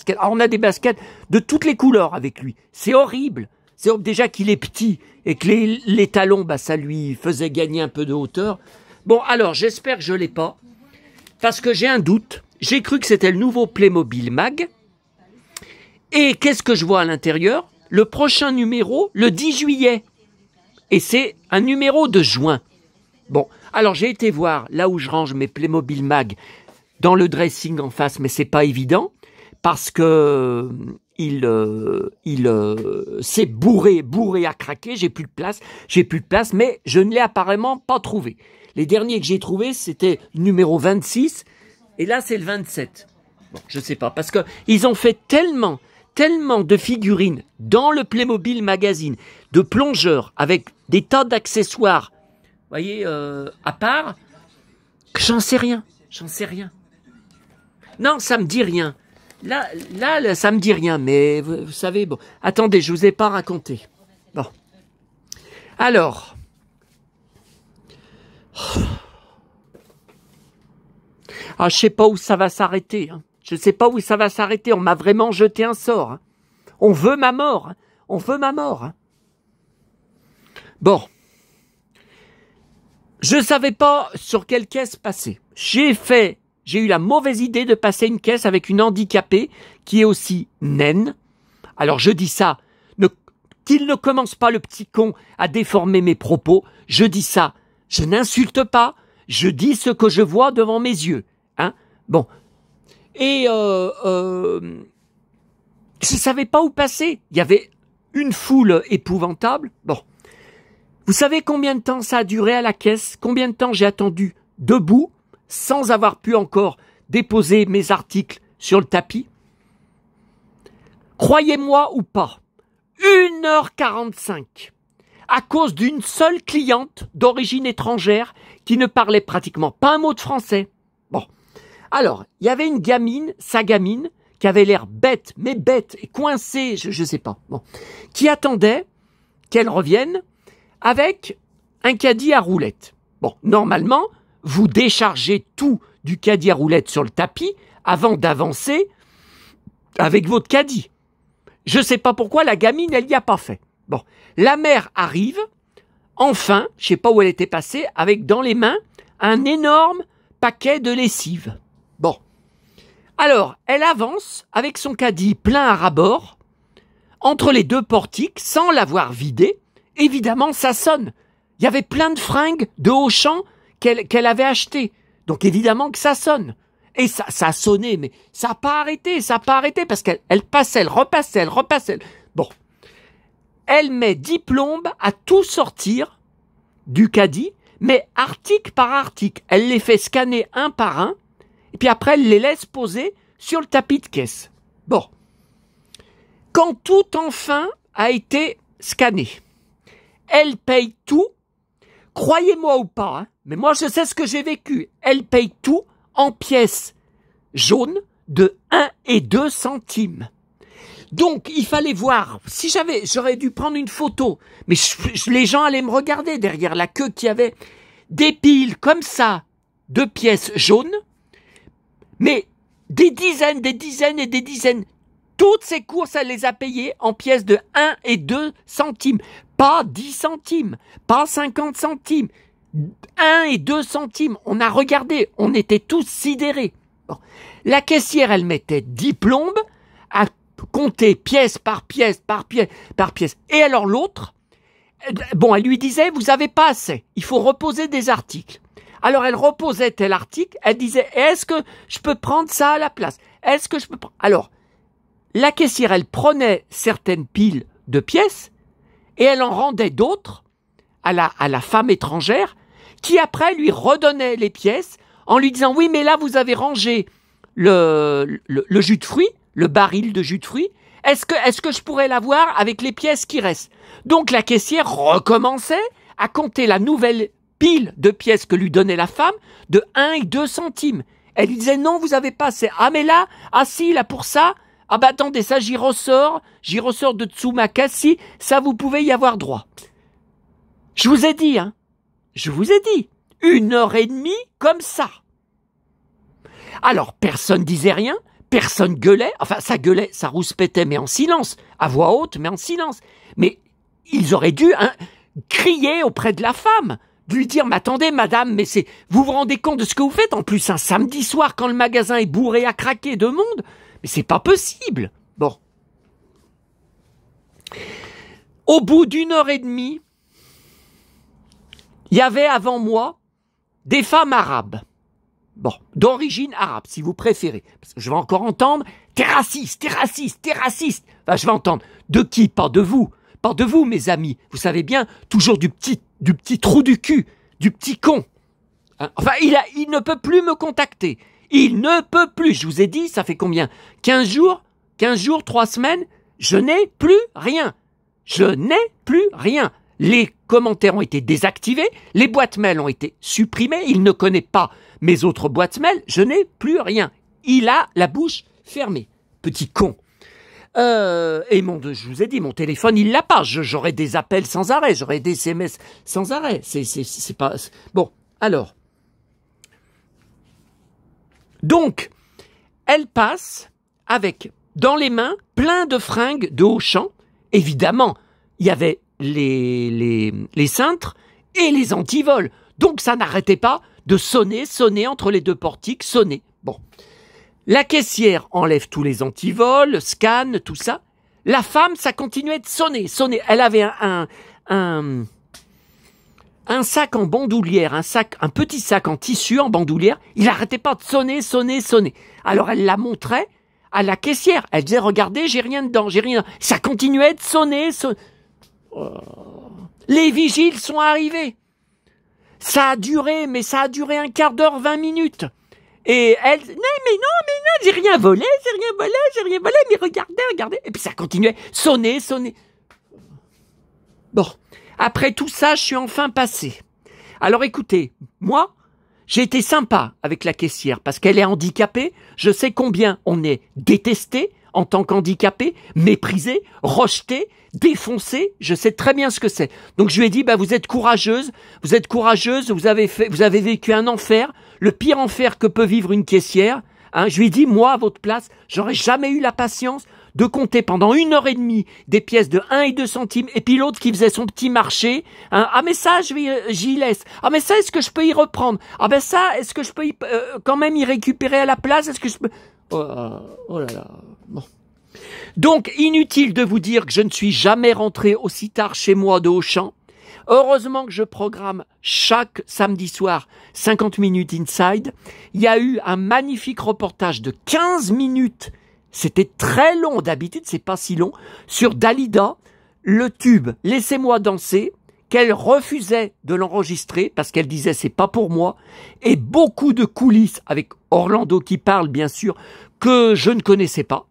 Alors, on a des baskets de toutes les couleurs avec lui. C'est horrible. C'est déjà qu'il est petit et que les talons, ça lui faisait gagner un peu de hauteur. Bon, alors, j'espère que je l'ai pas, parce que j'ai un doute. J'ai cru que c'était le nouveau Playmobil Mag. Et qu'est-ce que je vois à l'intérieur? Le prochain numéro, le 10 juillet. Et c'est un numéro de juin. Bon, alors j'ai été voir là où je range mes Playmobil Mag dans le dressing en face, mais c'est pas évident parce que c'est bourré à craquer. J'ai plus de place, mais je ne l'ai apparemment pas trouvé. Les derniers que j'ai trouvés, c'était le numéro 26 et là c'est le 27. Bon, je sais pas parce que ils ont fait tellement de figurines dans le Playmobil Magazine, de plongeurs avec des tas d'accessoires, vous voyez, à part, que j'en sais rien. Non, ça me dit rien. Là, ça me dit rien, mais vous savez, bon, attendez, je vous ai pas raconté. Bon. Alors. Ah, je sais pas où ça va s'arrêter, hein. Je ne sais pas où ça va s'arrêter. On m'a vraiment jeté un sort. Hein. On veut ma mort. Hein. Bon. Je ne savais pas sur quelle caisse passer. J'ai eu la mauvaise idée de passer une caisse avec une handicapée qui est aussi naine. Alors je dis ça, qu'il ne commence pas le petit con à déformer mes propos. Je dis ça, je n'insulte pas. Je dis ce que je vois devant mes yeux. Hein. Bon. Et je savais pas où passer. Il y avait une foule épouvantable. Bon. Vous savez combien de temps ça a duré à la caisse? Combien de temps j'ai attendu debout, sans avoir pu encore déposer mes articles sur le tapis? Croyez-moi ou pas, 1h45, à cause d'une seule cliente d'origine étrangère qui ne parlait pratiquement pas un mot de français. Bon. Alors, il y avait une gamine, sa gamine, qui avait l'air bête et coincée, je sais pas, bon, qui attendait qu'elle revienne avec un caddie à roulettes. Bon, normalement, vous déchargez tout du caddie à roulettes sur le tapis avant d'avancer avec votre caddie. Je sais pas pourquoi la gamine, elle y a pas fait. Bon, la mère arrive, enfin, je sais pas où elle était passée, avec dans les mains un énorme paquet de lessive. Bon. Alors, elle avance avec son caddie plein à ras-bord, entre les deux portiques, sans l'avoir vidé. Évidemment, ça sonne. Il y avait plein de fringues de Auchan qu'elle avait achetées. Donc, évidemment que ça sonne. Et ça a sonné, mais ça n'a pas arrêté, parce qu'elle passait, elle repassait. Bon. Elle met 10 plombes à tout sortir du caddie, mais article par article. Elle les fait scanner un par un, et puis après, elle les laisse poser sur le tapis de caisse. Bon. Quand tout enfin a été scanné, elle paye tout, croyez-moi ou pas, hein, mais moi je sais ce que j'ai vécu, elle paye tout en pièces jaunes de 1 et 2 centimes. Donc, il fallait voir. Si j'aurais dû prendre une photo. Mais les gens allaient me regarder derrière la queue qu'il y avait. Des piles comme ça, de pièces jaunes. Mais des dizaines et des dizaines. Toutes ces courses, elle les a payées en pièces de 1 et 2 centimes. Pas 10 centimes. Pas 50 centimes. 1 et 2 centimes. On a regardé. On était tous sidérés. Bon. La caissière, elle mettait 10 plombes à compter pièce par pièce, par pièce, par pièce. Et alors l'autre, bon, elle lui disait, vous avez pas assez, il faut reposer des articles. Alors elle reposait tel article, elle disait, est-ce que je peux prendre ça à la place? Est-ce que je peux prendre... Alors, la caissière, elle prenait certaines piles de pièces et elle en rendait d'autres à la femme étrangère qui après lui redonnait les pièces en lui disant, oui, mais là, vous avez rangé le jus de fruits, le baril de jus de fruits, est-ce que je pourrais l'avoir avec les pièces qui restent? Donc la caissière recommençait à compter la nouvelle pile de pièces que lui donnait la femme de 1 et 2 centimes. Elle lui disait non, vous avez pas assez. Ah mais là, ah si, là pour ça, ah bah attendez, ça j'y ressors de Tsumakasi, ça vous pouvez y avoir droit. Je vous ai dit, 1h30 comme ça. Alors personne disait rien. Personne gueulait, enfin ça gueulait, ça rouspétait, mais en silence, à voix haute, mais en silence. Mais ils auraient dû crier auprès de la femme, lui dire, mais attendez madame, mais vous vous rendez compte de ce que vous faites, en plus un samedi soir quand le magasin est bourré à craquer de monde, mais c'est pas possible. Bon. Au bout d'1h30, il y avait avant moi des femmes arabes. Bon, d'origine arabe, si vous préférez. Parce que je vais encore entendre « T'es raciste, t'es raciste, t'es raciste !» Enfin, je vais entendre « De qui? Pas de vous. Pas de vous, mes amis. Vous savez bien, toujours du petit trou du cul, du petit con. Hein? Enfin, il ne peut plus me contacter. Il ne peut plus. Je vous ai dit, ça fait combien? 15 jours, 3 semaines. Je n'ai plus rien. Je n'ai plus rien. Les commentaires ont été désactivés, les boîtes mail ont été supprimées, il ne connaît pas mes autres boîtes mail, je n'ai plus rien. Il a la bouche fermée, petit con. Et je vous ai dit, mon téléphone, il l'a pas. J'aurai des appels sans arrêt, j'aurai des SMS sans arrêt. C'est pas... Bon, alors. Donc, elle passe avec, dans les mains, plein de fringues de Auchan. Évidemment, il y avait les cintres et les antivols. Donc ça n'arrêtait pas de sonner entre les deux portiques, sonner. Bon. La caissière enlève tous les antivols, scanne, tout ça. La femme, ça continuait de sonner. Elle avait un sac en bandoulière, un petit sac en tissu en bandoulière. Il n'arrêtait pas de sonner. Alors elle la montrait à la caissière. Elle disait, regardez, j'ai rien dedans, j'ai rien. Ça continuait de sonner. Oh. Les vigiles sont arrivés. Ça a duré un quart d'heure, 20 minutes. Et elle, non, j'ai rien volé, mais regardez. Et puis ça continuait, sonner. Bon, après tout ça, je suis enfin passé. Alors écoutez, moi, j'ai été sympa avec la caissière parce qu'elle est handicapée. Je sais combien on est détesté en tant qu'handicapé, méprisé, rejeté, défoncé. Je sais très bien ce que c'est. Donc je lui ai dit, vous êtes courageuse, vous avez vécu un enfer, le pire enfer que peut vivre une caissière. Je lui ai dit, moi, à votre place, j'aurais jamais eu la patience de compter pendant 1h30 des pièces de 1 et 2 centimes, et puis l'autre qui faisait son petit marché. Ah mais ça, j'y laisse. Ah mais ça, est-ce que je peux y reprendre? Ah ben ça, est-ce que je peux quand même y récupérer à la place? Est-ce que je peux... Oh là là. Bon. Donc, inutile de vous dire que je ne suis jamais rentré aussi tard chez moi de Auchan. Heureusement que je programme chaque samedi soir 50 minutes inside. Il y a eu un magnifique reportage de 15 minutes. C'était très long, d'habitude c'est pas si long, sur Dalida, le tube « Laissez-moi danser », qu'elle refusait de l'enregistrer parce qu'elle disait « c'est pas pour moi », et beaucoup de coulisses avec Orlando qui parle bien sûr, que je ne connaissais pas.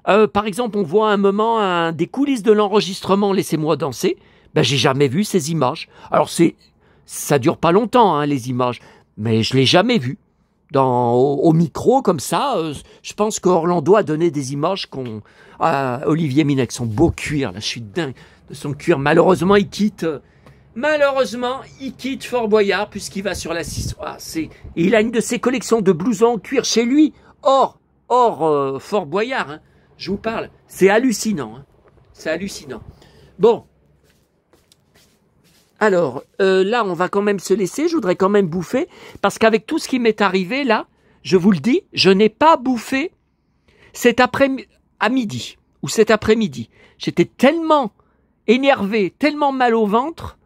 Par exemple, on voit à un moment des coulisses de l'enregistrement « Laissez-moi danser », j'ai jamais vu ces images. Alors ça dure pas longtemps, les images, mais je l'ai jamais vu. au micro, comme ça. Je pense qu'Orlando a donné des images à Olivier Mine avec son beau cuir. Là, je suis dingue de son cuir. Malheureusement, il quitte Fort Boyard puisqu'il va sur la 6. Il a une de ses collections de blousons en cuir chez lui, hors Fort Boyard. Hein. Je vous parle. C'est hallucinant. Hein. C'est hallucinant. Bon. Alors, là, on va quand même se laisser. Je voudrais quand même bouffer. Parce qu'avec tout ce qui m'est arrivé, là, je vous le dis, je n'ai pas bouffé à midi. Ou cet après-midi. J'étais tellement énervé, tellement mal au ventre.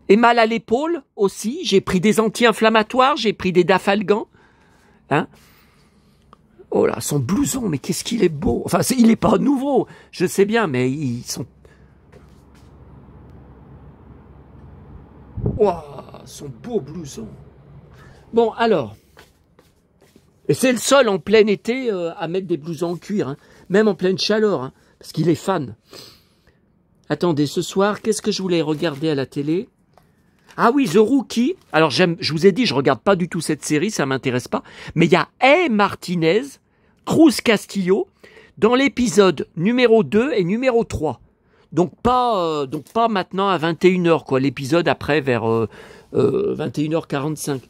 Et mal à l'épaule aussi. J'ai pris des anti-inflammatoires. J'ai pris des Dafalgan. Hein? Oh là, son blouson, mais qu'est-ce qu'il est beau. Enfin, il n'est pas nouveau. Je sais bien, mais ils sont... Waouh, son beau blouson. Bon, alors. Et c'est le seul en plein été à mettre des blousons en cuir. Hein, même en pleine chaleur. Hein, parce qu'il est fan. Attendez, ce soir, qu'est-ce que je voulais regarder à la télé? Ah oui, The Rookie. Alors, je vous ai dit, je regarde pas du tout cette série, ça m'intéresse pas. Mais il y a Martinez, Cruz Castillo, dans l'épisode numéro 2 et numéro 3. Donc pas maintenant à 21h, quoi. L'épisode après, vers 21h45.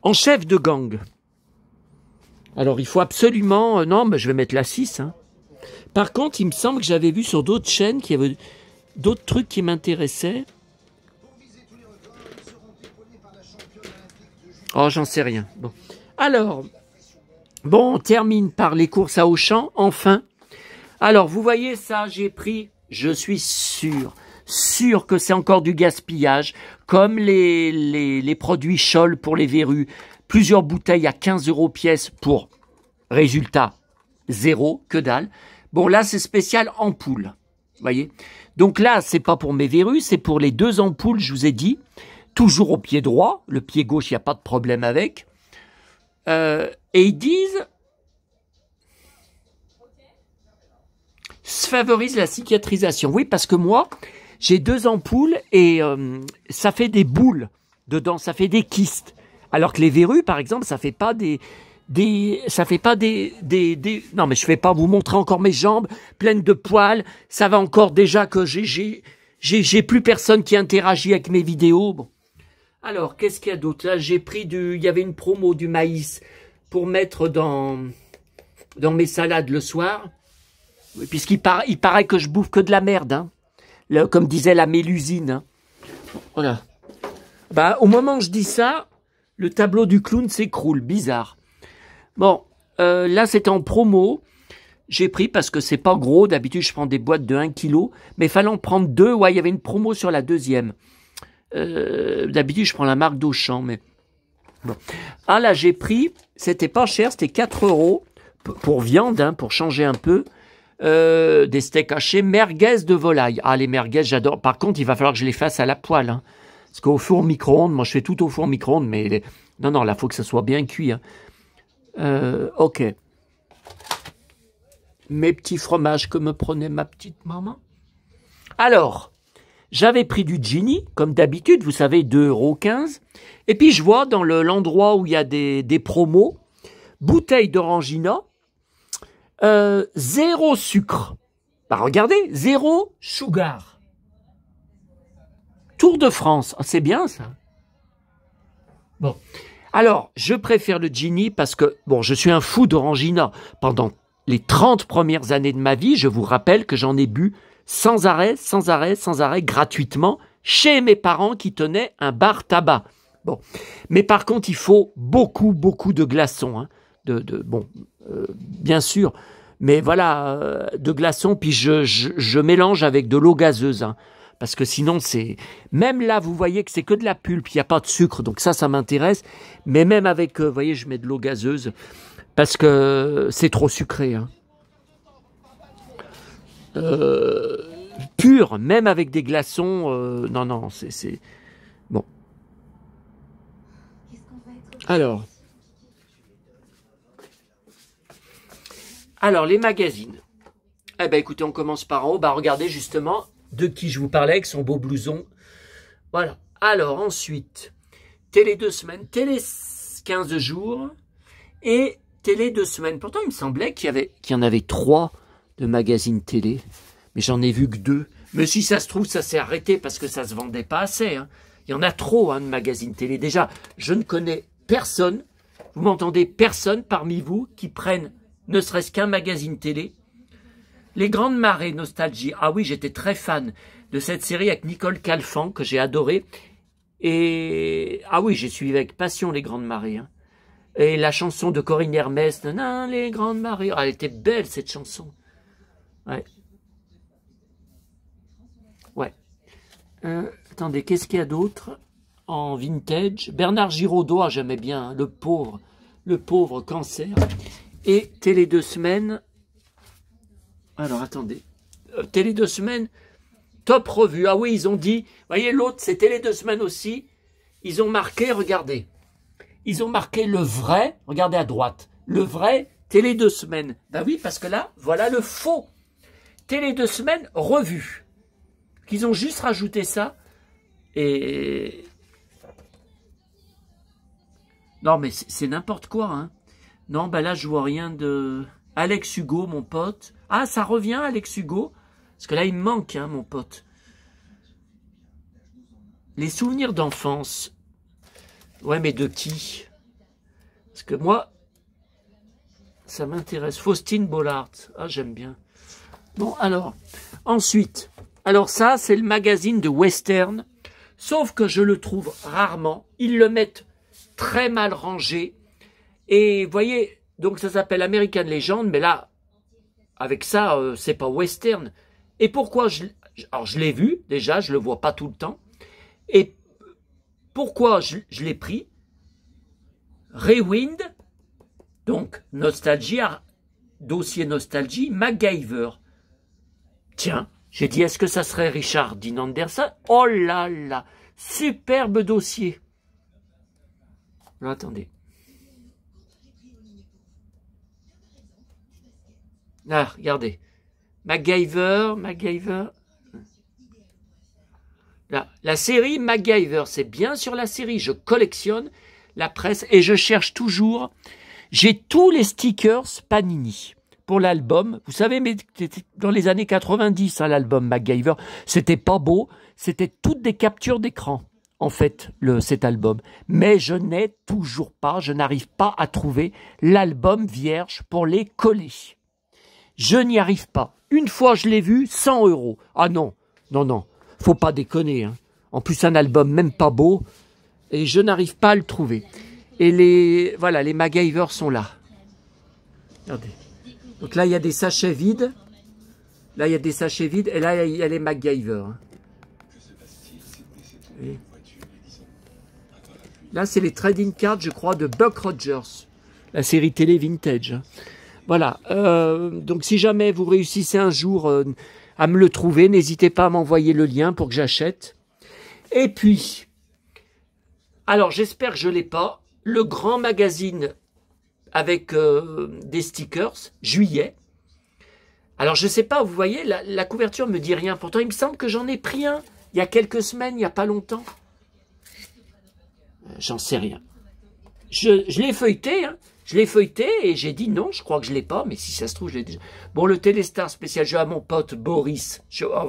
En chef de gang. Alors, il faut absolument... non, mais je vais mettre la 6. Hein. Par contre, il me semble que j'avais vu sur d'autres chaînes qu'il y avait d'autres trucs qui m'intéressaient. Oh, j'en sais rien. Bon. Alors, bon, on termine par les courses à Auchan, enfin. Alors, vous voyez ça, j'ai pris, je suis sûr que c'est encore du gaspillage, comme les produits Scholl pour les verrues. Plusieurs bouteilles à 15 € pièce pour résultat zéro, que dalle. Bon, là, c'est spécial ampoule, vous voyez. Donc là, c'est pas pour mes verrues, c'est pour les 2 ampoules, je vous ai dit. Toujours au pied droit, le pied gauche, il n'y a pas de problème avec. Et ils disent, ça favorise la cicatrisation. Oui, parce que moi, j'ai 2 ampoules et ça fait des boules dedans, ça fait des kystes. Alors que les verrues, par exemple, ça fait pas non, mais je vais pas vous montrer encore mes jambes pleines de poils. Ça va encore déjà que j'ai plus personne qui interagit avec mes vidéos. Bon. Alors, qu'est-ce qu'il y a d'autre? Là, j'ai pris il y avait une promo du maïs pour mettre dans mes salades le soir. Oui, puisqu'il paraît que je bouffe que de la merde, hein. Comme disait la Mélusine. Hein. Voilà. Bah, au moment où je dis ça, le tableau du clown s'écroule. Bizarre. Bon, là, c'était en promo. J'ai pris parce que c'est pas gros. D'habitude, je prends des boîtes de 1 kg. Mais il fallait en prendre 2. Ouais, il y avait une promo sur la deuxième. D'habitude, je prends la marque d'Auchan, mais bon. Ah là, j'ai pris, c'était pas cher, c'était 4 € pour viande, hein, pour changer un peu. Des steaks hachés, merguez de volaille. Ah, les merguez, j'adore. Par contre, il va falloir que je les fasse à la poêle. Hein, parce qu'au four micro-ondes, moi je fais tout au four micro-ondes, mais non, là, il faut que ça soit bien cuit. Hein. Ok. Mes petits fromages que me prenait ma petite maman. Alors, j'avais pris du Gini, comme d'habitude, vous savez, 2,15 €. Et puis je vois dans l'endroit où il y a des promos, bouteille d'Orangina, 0 sucre. Bah regardez, 0 sugar. Tour de France, c'est bien ça. Bon, alors je préfère le Gini parce que, bon, je suis un fou d'Orangina. Pendant les 30 premières années de ma vie, je vous rappelle que j'en ai bu sans arrêt, gratuitement, chez mes parents qui tenaient un bar tabac. Bon, mais par contre, il faut beaucoup de glaçons. Hein, bien sûr, mais voilà, de glaçons, puis je mélange avec de l'eau gazeuse. Hein, parce que sinon, même là, vous voyez que c'est que de la pulpe, il n'y a pas de sucre, donc ça m'intéresse. Mais même avec, vous voyez, je mets de l'eau gazeuse, parce que c'est trop sucré. Hein. Pur, même avec des glaçons, non, c'est... Bon. Alors, les magazines. Eh ben, écoutez, on commence par en haut. Bah, regardez justement de qui je vous parlais avec son beau blouson. Voilà. Alors, ensuite, Télé 2 semaines. 15 jours. Et télé 2 semaines. Pourtant, il me semblait qu'il y en avait 3 de magazines télé. Mais j'en ai vu que 2. Mais si ça se trouve, ça s'est arrêté parce que ça se vendait pas assez. Hein. Il y en a trop de magazines télé. Déjà, je ne connais personne, vous m'entendez, personne parmi vous qui prennent ne serait-ce qu'un magazine télé. Les Grandes Marées, Nostalgie. Ah oui, j'étais très fan de cette série avec Nicole Calfan que j'ai adorée. Et ah oui, j'ai suivi avec passion Les Grandes Marées. Hein. Et la chanson de Corinne Hermès, non, Les Grandes Marées. Ah, elle était belle cette chanson. Ouais. Ouais. Attendez, qu'est-ce qu'il y a d'autre en vintage? Bernard Giraudot, ah, j'aimais bien, hein, le pauvre cancer. Et Télé 2 semaines. Alors, attendez. Télé 2 semaines, top revue. Ah oui, ils ont dit, voyez, l'autre, c'est Télé 2 semaines aussi. Ils ont marqué, regardez. Ils ont marqué le vrai, regardez à droite, le vrai Télé 2 semaines. Ben oui, parce que là, voilà le faux. Télé 2 semaines revue. Qu'ils ont juste rajouté ça. Et... non, mais c'est n'importe quoi, hein. Non, ben là, je vois rien de... Alex Hugo, mon pote. Ah, ça revient, Alex Hugo. Parce que là, il me manque, hein, mon pote. Les souvenirs d'enfance. Ouais, mais de qui? Parce que moi, ça m'intéresse. Faustine Bollard. Ah, j'aime bien. Bon, alors, ensuite. Alors ça, c'est le magazine de western. Sauf que je le trouve rarement. Ils le mettent très mal rangé. Et vous voyez, donc ça s'appelle American Legend. Mais là, avec ça, c'est pas western. Et pourquoi alors, je l'ai vu, déjà, je le vois pas tout le temps. Et pourquoi je l'ai pris? Rewind, donc Nostalgie, dossier Nostalgie, MacGyver. Tiens, j'ai dit, est-ce que ça serait Richard Dean Anderson? Oh là là, superbe dossier. Alors, attendez. Là, regardez. MacGyver. Là, la série MacGyver, c'est bien sur la série. Je collectionne la presse et je cherche toujours. J'ai tous les stickers Panini pour l'album. Vous savez, mais dans les années 90, hein, l'album MacGyver, c'était pas beau. C'était toutes des captures d'écran, en fait, cet album. Mais je n'ai toujours pas, je n'arrive pas à trouver l'album vierge pour les coller. Je n'y arrive pas. Une fois, je l'ai vu, 100 €. Ah non, non. Faut pas déconner. Hein. En plus, un album même pas beau. Et je n'arrive pas à le trouver. Et les MacGyver sont là. Regardez. Donc là, il y a des sachets vides. Là, il y a des sachets vides. Et là, il y a les MacGyver. Hein. Là, c'est les trading cards, je crois, de Buck Rogers. La série télé vintage. Hein. Voilà. Donc, si jamais vous réussissez un jour à me le trouver, n'hésitez pas à m'envoyer le lien pour que j'achète. Et puis, alors j'espère que je ne l'ai pas, le grand magazine avec des stickers, juillet. Alors je ne sais pas, vous voyez, la couverture ne me dit rien. Pourtant, il me semble que j'en ai pris un il y a quelques semaines, il n'y a pas longtemps. J'en sais rien. Je l'ai feuilleté, hein. Je l'ai feuilleté et j'ai dit non, je crois que je ne l'ai pas, mais si ça se trouve, je l'ai déjà. Bon, le Téléstar spécial jeu à mon pote Boris.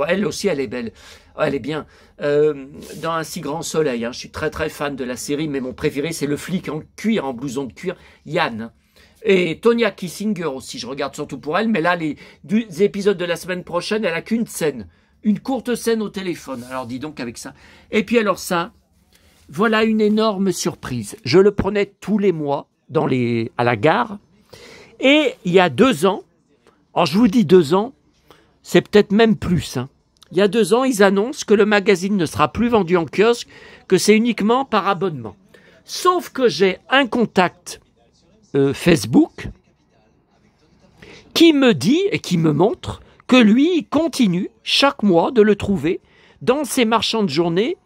Elle aussi, elle est belle. Elle est bien. Dans Un si grand soleil. Hein. Je suis très très fan de la série, mais mon préféré, c'est le flic en cuir, en blouson de cuir, Yann. Et Tonya Kissinger aussi, je regarde surtout pour elle, mais là, les 2 épisodes de la semaine prochaine, elle a qu'une scène. Une courte scène au téléphone. Alors dis donc avec ça. Et puis alors ça, voilà une énorme surprise. Je le prenais tous les mois à la gare. Et il y a 2 ans, alors je vous dis 2 ans, c'est peut-être même plus. Hein. Il y a 2 ans, ils annoncent que le magazine ne sera plus vendu en kiosque, que c'est uniquement par abonnement. Sauf que j'ai un contact Facebook qui me dit et qui me montre que lui, il continue chaque mois de le trouver dans ses marchands de journée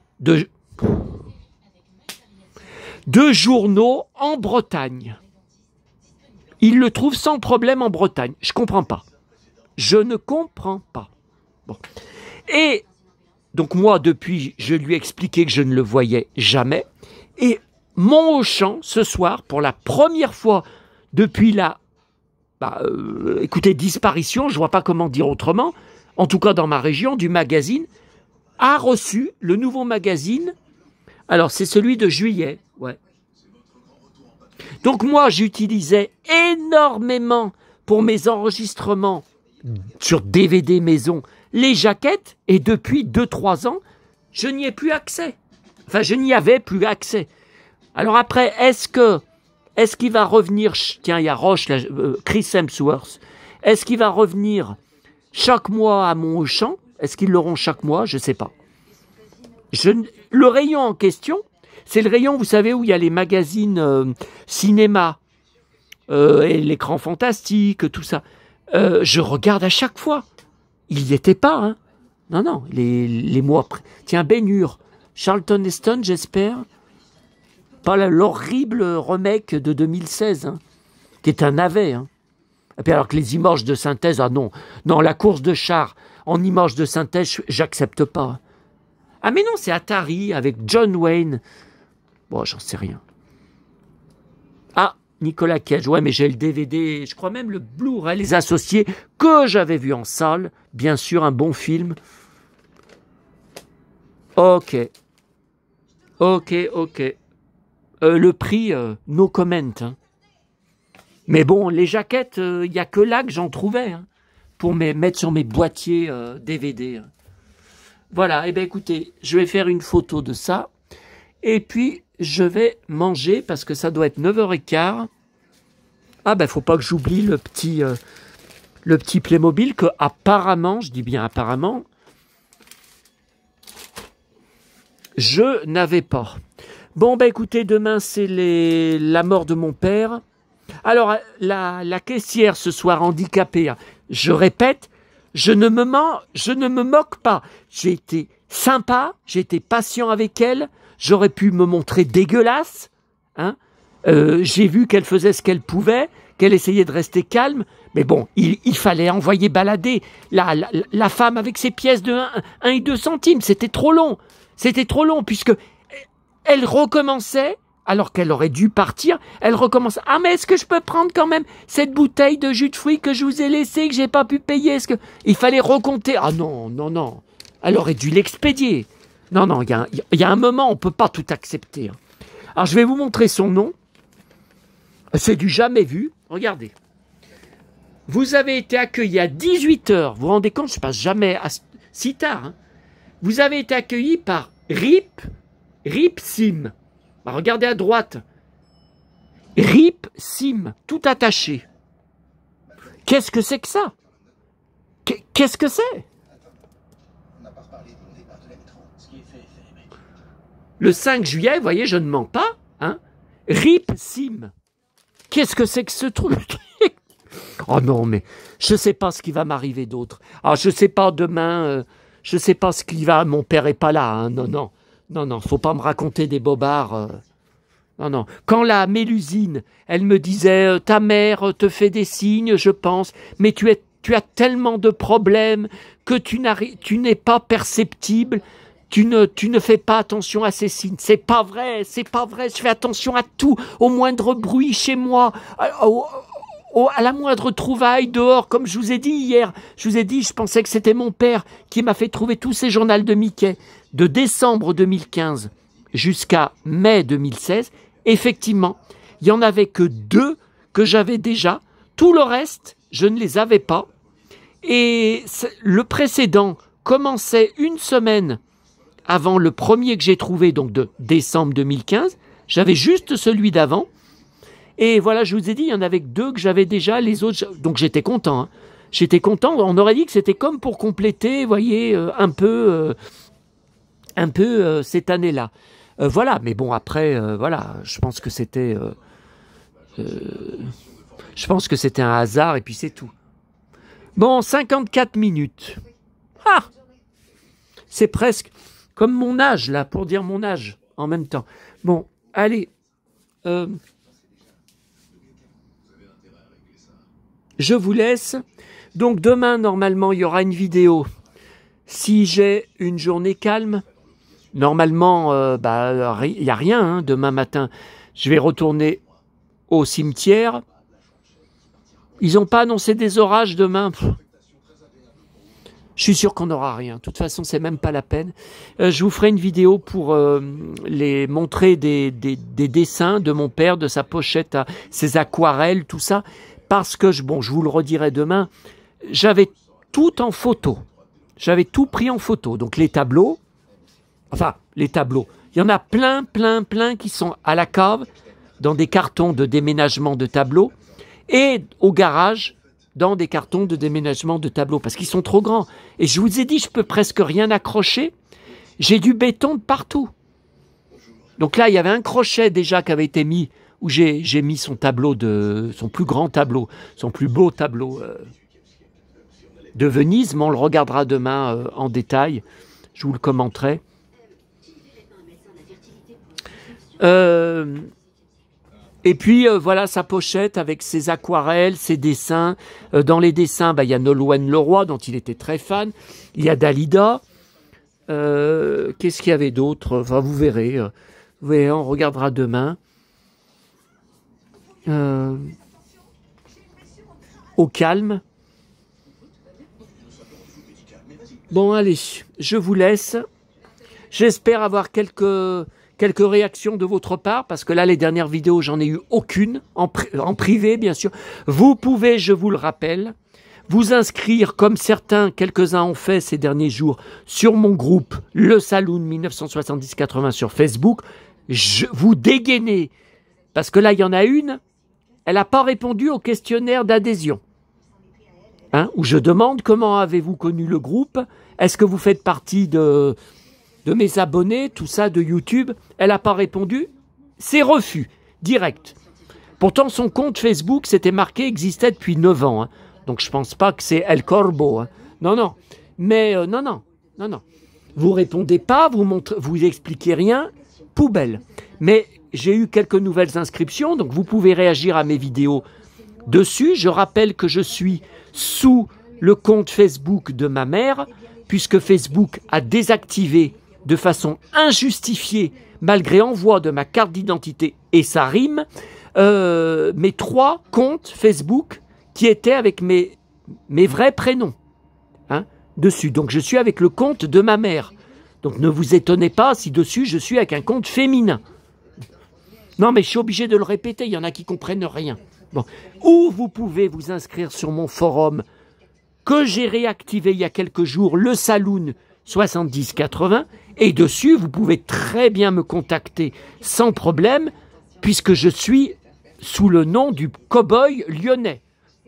de journaux en Bretagne. Il le trouve sans problème en Bretagne. Je comprends pas. Je ne comprends pas. Bon. Et donc moi, depuis, je lui ai expliqué que je ne le voyais jamais. Et mon Auchan, ce soir, pour la première fois depuis la écoutez, disparition, je ne vois pas comment dire autrement, en tout cas dans ma région, du magazine, a reçu le nouveau magazine. Alors, c'est celui de juillet, ouais. Donc moi, j'utilisais énormément pour mes enregistrements sur DVD maison les jaquettes, et depuis 2-3 ans, je n'y ai plus accès. Enfin, je n'y avais plus accès. Alors après, est-ce qu'il va revenir, tiens, il y a Roche, là, Chris Hemsworth, est-ce qu'il va revenir chaque mois à mon Auchan? Est-ce qu'ils l'auront chaque mois? Je ne sais pas. Le rayon en question, c'est le rayon, vous savez, où il y a les magazines cinéma, et l'écran fantastique, tout ça. Je regarde à chaque fois. Il n'y était pas, hein. Non, les mois... Tiens, Ben Hur, Charlton Heston, j'espère. Pas l'horrible remake de 2016, hein, qui est un navet. Hein. Et puis alors que les images de synthèse, ah non, la course de char en images de synthèse, j'accepte pas. Ah mais non, c'est Atari avec John Wayne. Bon, j'en sais rien. Ah, Nicolas Cage, ouais, mais j'ai le DVD, je crois même le Blu-ray, Les Associés, que j'avais vu en salle. Bien sûr, un bon film. Ok. Le prix, no comment. Hein. Mais bon, les jaquettes, il n'y a que là que j'en trouvais, hein, pour mettre sur mes boîtiers DVD. Hein. Voilà, et bien écoutez, je vais faire une photo de ça, et puis je vais manger, parce que ça doit être 9h15. Ah ben, faut pas que j'oublie le petit Playmobil, que apparemment, je dis bien apparemment, je n'avais pas. Bon, ben écoutez, demain, c'est la mort de mon père. Alors, la caissière ce soir handicapée, je répète, je ne me moque pas. J'ai été sympa, j'ai été patient avec elle, j'aurais pu me montrer dégueulasse. Hein. J'ai vu qu'elle faisait ce qu'elle pouvait, qu'elle essayait de rester calme, mais bon, il fallait envoyer balader la femme avec ses pièces de 1 et 2 centimes. C'était trop long, puisque elle recommençait, alors qu'elle aurait dû partir, elle recommence. Ah, mais est-ce que je peux prendre quand même cette bouteille de jus de fruits que je vous ai laissée, que j'ai pas pu payer? Est-ce que il fallait recompter? Ah non. Elle aurait dû l'expédier. Non, il y a un moment, on peut pas tout accepter. Hein. Alors, je vais vous montrer son nom. C'est du jamais vu. Regardez. Vous avez été accueilli à 18h. Vous vous rendez compte, je passe jamais si tard. Hein. Vous avez été accueilli par Rip Sim. Bah, regardez à droite. Rip Sim, tout attaché. Qu'est-ce que c'est que ça? Qu'est-ce que c'est? Le 5 juillet, vous voyez, je ne mens pas. Hein? Rip Sim. Qu'est-ce que c'est que ce truc? Oh non, mais je ne sais pas ce qui va m'arriver d'autre. Ah, je ne sais pas demain, je ne sais pas ce qui va... Mon père n'est pas là, hein. Non, faut pas me raconter des bobards. Non. Quand la Mélusine, elle me disait ta mère te fait des signes, je pense, mais tu as tellement de problèmes que tu n'es pas perceptible, tu ne fais pas attention à ces signes. C'est pas vrai. Je fais attention à tout, au moindre bruit chez moi, à la moindre trouvaille dehors, comme je vous ai dit hier. Je pensais que c'était mon père qui m'a fait trouver tous ces journaux de Mickey. De décembre 2015 jusqu'à mai 2016, effectivement, il n'y en avait que 2 que j'avais déjà. Tout le reste, je ne les avais pas. Et le précédent commençait une semaine avant le premier que j'ai trouvé, donc de décembre 2015. J'avais juste celui d'avant. Et voilà, je vous ai dit, il y en avait que 2 que j'avais déjà, les autres... Donc j'étais content. Hein. J'étais content. On aurait dit que c'était comme pour compléter, vous voyez, un peu cette année-là. Voilà, mais bon, après, voilà, je pense que c'était un hasard, et puis c'est tout. Bon, 54 minutes. Ah, c'est presque comme mon âge, là, pour dire mon âge, en même temps. Bon, allez. Je vous laisse. Donc, demain, normalement, il y aura une vidéo. Si j'ai une journée calme, Normalement, il n'y a rien. Hein. Demain matin, je vais retourner au cimetière. Ils n'ont pas annoncé des orages demain. Je suis sûr qu'on n'aura rien. De toute façon, c'est même pas la peine. Je vous ferai une vidéo pour les montrer des dessins de mon père, de sa pochette, à ses aquarelles, tout ça. Parce que, je vous le redirai demain, j'avais tout en photo. J'avais tout pris en photo. Donc les tableaux, il y en a plein qui sont à la cave, dans des cartons de déménagement de tableaux, et au garage, dans des cartons de déménagement de tableaux, parce qu'ils sont trop grands. Et je vous ai dit, je peux presque rien accrocher. J'ai du béton de partout. Donc là, il y avait un crochet déjà qui avait été mis, où j'ai mis son tableau, son plus grand tableau, son plus beau tableau de Venise, mais on le regardera demain en détail. Je vous le commenterai. Et puis voilà sa pochette avec ses aquarelles, ses dessins. Dans les dessins, il y a Nolwenn Leroy dont il était très fan. Il y a Dalida. Qu'est-ce qu'il y avait d'autre? Enfin, vous verrez. On regardera demain. Au calme. Bon, allez, je vous laisse. J'espère avoir quelques réactions de votre part, parce que là, les dernières vidéos, j'en ai eu aucune, en privé, bien sûr. Vous pouvez, je vous le rappelle, vous inscrire, comme quelques-uns ont fait ces derniers jours, sur mon groupe, Le Saloon 1970-80 sur Facebook. Vous dégainez, parce que là, il y en a une, elle n'a pas répondu au questionnaire d'adhésion. Où je demande comment avez-vous connu le groupe, est-ce que vous faites partie de mes abonnés, tout ça, de YouTube. Elle n'a pas répondu, c'est refus, direct. Pourtant, son compte Facebook, c'était marqué, existait depuis 9 ans. Donc, je ne pense pas que c'est El Corbo. Non. Mais non. Vous répondez pas, vous expliquez rien, poubelle. Mais j'ai eu quelques nouvelles inscriptions, donc vous pouvez réagir à mes vidéos dessus. Je rappelle que je suis sous le compte Facebook de ma mère, puisque Facebook a désactivé de façon injustifiée, malgré envoi de ma carte d'identité et sa rime, mes 3 comptes Facebook qui étaient avec mes vrais prénoms dessus. Donc je suis avec le compte de ma mère. Donc ne vous étonnez pas si dessus je suis avec un compte féminin. Non, mais je suis obligé de le répéter, il y en a qui comprennent rien. Bon. Ou vous pouvez vous inscrire sur mon forum que j'ai réactivé il y a quelques jours, le Saloon 70-80, et dessus, vous pouvez très bien me contacter sans problème, puisque je suis sous le nom du cow-boy lyonnais.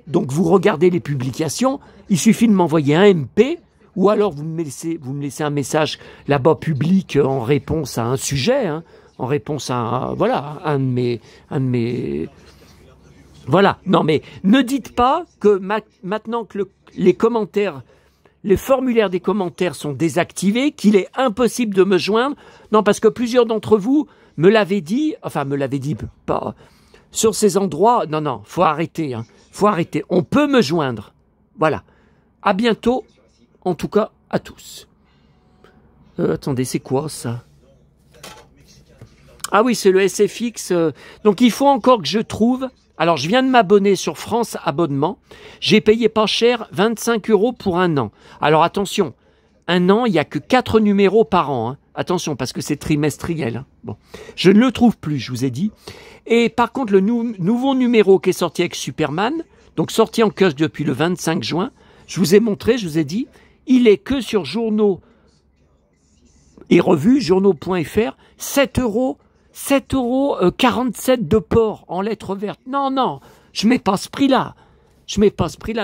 Donc vous regardez les publications, il suffit de m'envoyer un MP, ou alors vous me laissez un message là-bas public en réponse à un sujet, en réponse à un de mes... Voilà, non mais ne dites pas que maintenant que les commentaires, les formulaires des commentaires sont désactivés, qu'il est impossible de me joindre. Non, parce que plusieurs d'entre vous me l'avaient dit, pas sur ces endroits. Non, faut arrêter, faut arrêter. On peut me joindre. Voilà. À bientôt, en tout cas, à tous. Attendez, c'est quoi ça? Ah oui, c'est le SFX. Donc il faut encore que je trouve... Alors, je viens de m'abonner sur France Abonnement. J'ai payé pas cher, 25 € pour un an. Alors, attention, un an, il n'y a que 4 numéros par an. Attention, parce que c'est trimestriel. Bon, je ne le trouve plus, je vous ai dit. Et par contre, le nouveau numéro qui est sorti avec Superman, donc sorti en kiosque depuis le 25 juin, je vous ai montré, je vous ai dit, il est que sur journaux et revues, journaux.fr, 7 €. 7,47 € de port en lettres vertes. Non, je mets pas ce prix-là.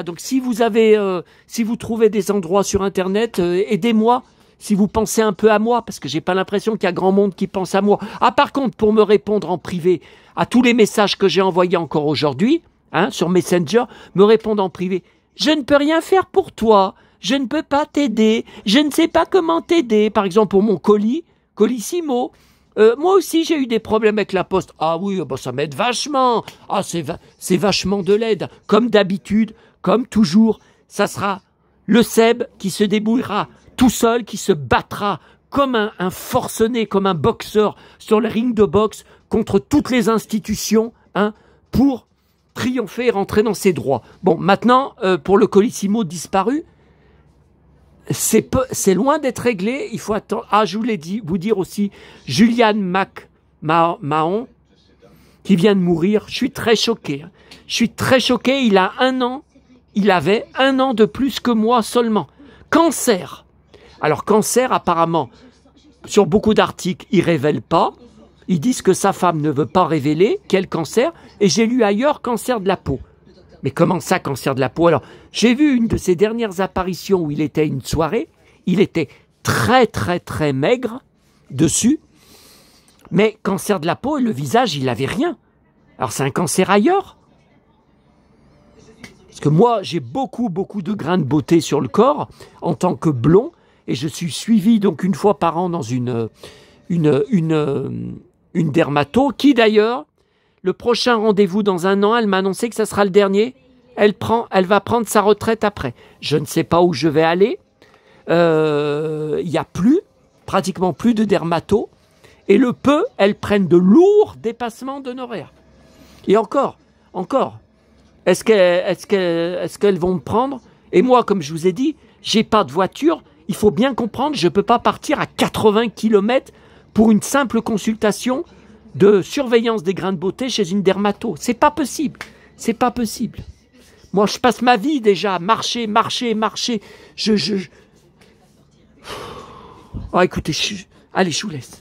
Donc si vous trouvez des endroits sur Internet, aidez-moi. Si vous pensez un peu à moi, parce que j'ai pas l'impression qu'il y a grand monde qui pense à moi. Ah, par contre, pour me répondre en privé à tous les messages que j'ai envoyés encore aujourd'hui, sur Messenger, me répondre en privé. Je ne peux rien faire pour toi. Je ne peux pas t'aider. Je ne sais pas comment t'aider. Par exemple, pour mon Colissimo. Moi aussi, j'ai eu des problèmes avec la poste. Ah oui, ça m'aide vachement. Ah, c'est vachement de l'aide. Comme d'habitude, comme toujours, ça sera le Seb qui se débrouillera tout seul, qui se battra comme un forcené, comme un boxeur sur le ring de boxe contre toutes les institutions, hein, pour triompher et rentrer dans ses droits. Bon, maintenant, pour le Colissimo disparu, c'est loin d'être réglé. Il faut attendre. Ah, je voulais vous dire aussi, Julian Mahon, qui vient de mourir. Je suis très choqué. Hein. Je suis très choqué. Il a 1 an. Il avait 1 an de plus que moi seulement. Cancer. Alors, cancer, apparemment, sur beaucoup d'articles, ils ne révèlent pas. Ils disent que sa femme ne veut pas révéler quel cancer. Et j'ai lu ailleurs, cancer de la peau. Mais comment ça, cancer de la peau? Alors, j'ai vu une de ses dernières apparitions où il était à une soirée. Il était très, très, très maigre dessus. Mais cancer de la peau, le visage, il n'avait rien. Alors, c'est un cancer ailleurs? Parce que moi, j'ai beaucoup, beaucoup de grains de beauté sur le corps en tant que blond. Et je suis suivi donc 1 fois par an dans une dermato qui d'ailleurs, le prochain rendez-vous dans 1 an, elle m'a annoncé que ça sera le dernier. Elle va prendre sa retraite après. Je ne sais pas où je vais aller. Il n'y a pratiquement plus de dermato. Et le peu, elles prennent de lourds dépassements d'honoraires. Et encore, est-ce qu'elles vont me prendre? Et moi, comme je vous ai dit, j'ai pas de voiture. Il faut bien comprendre, je ne peux pas partir à 80 km pour une simple consultation de surveillance des grains de beauté chez une dermato. C'est pas possible. C'est pas possible. Moi, je passe ma vie déjà à marcher. Oh, écoutez, allez, je vous laisse.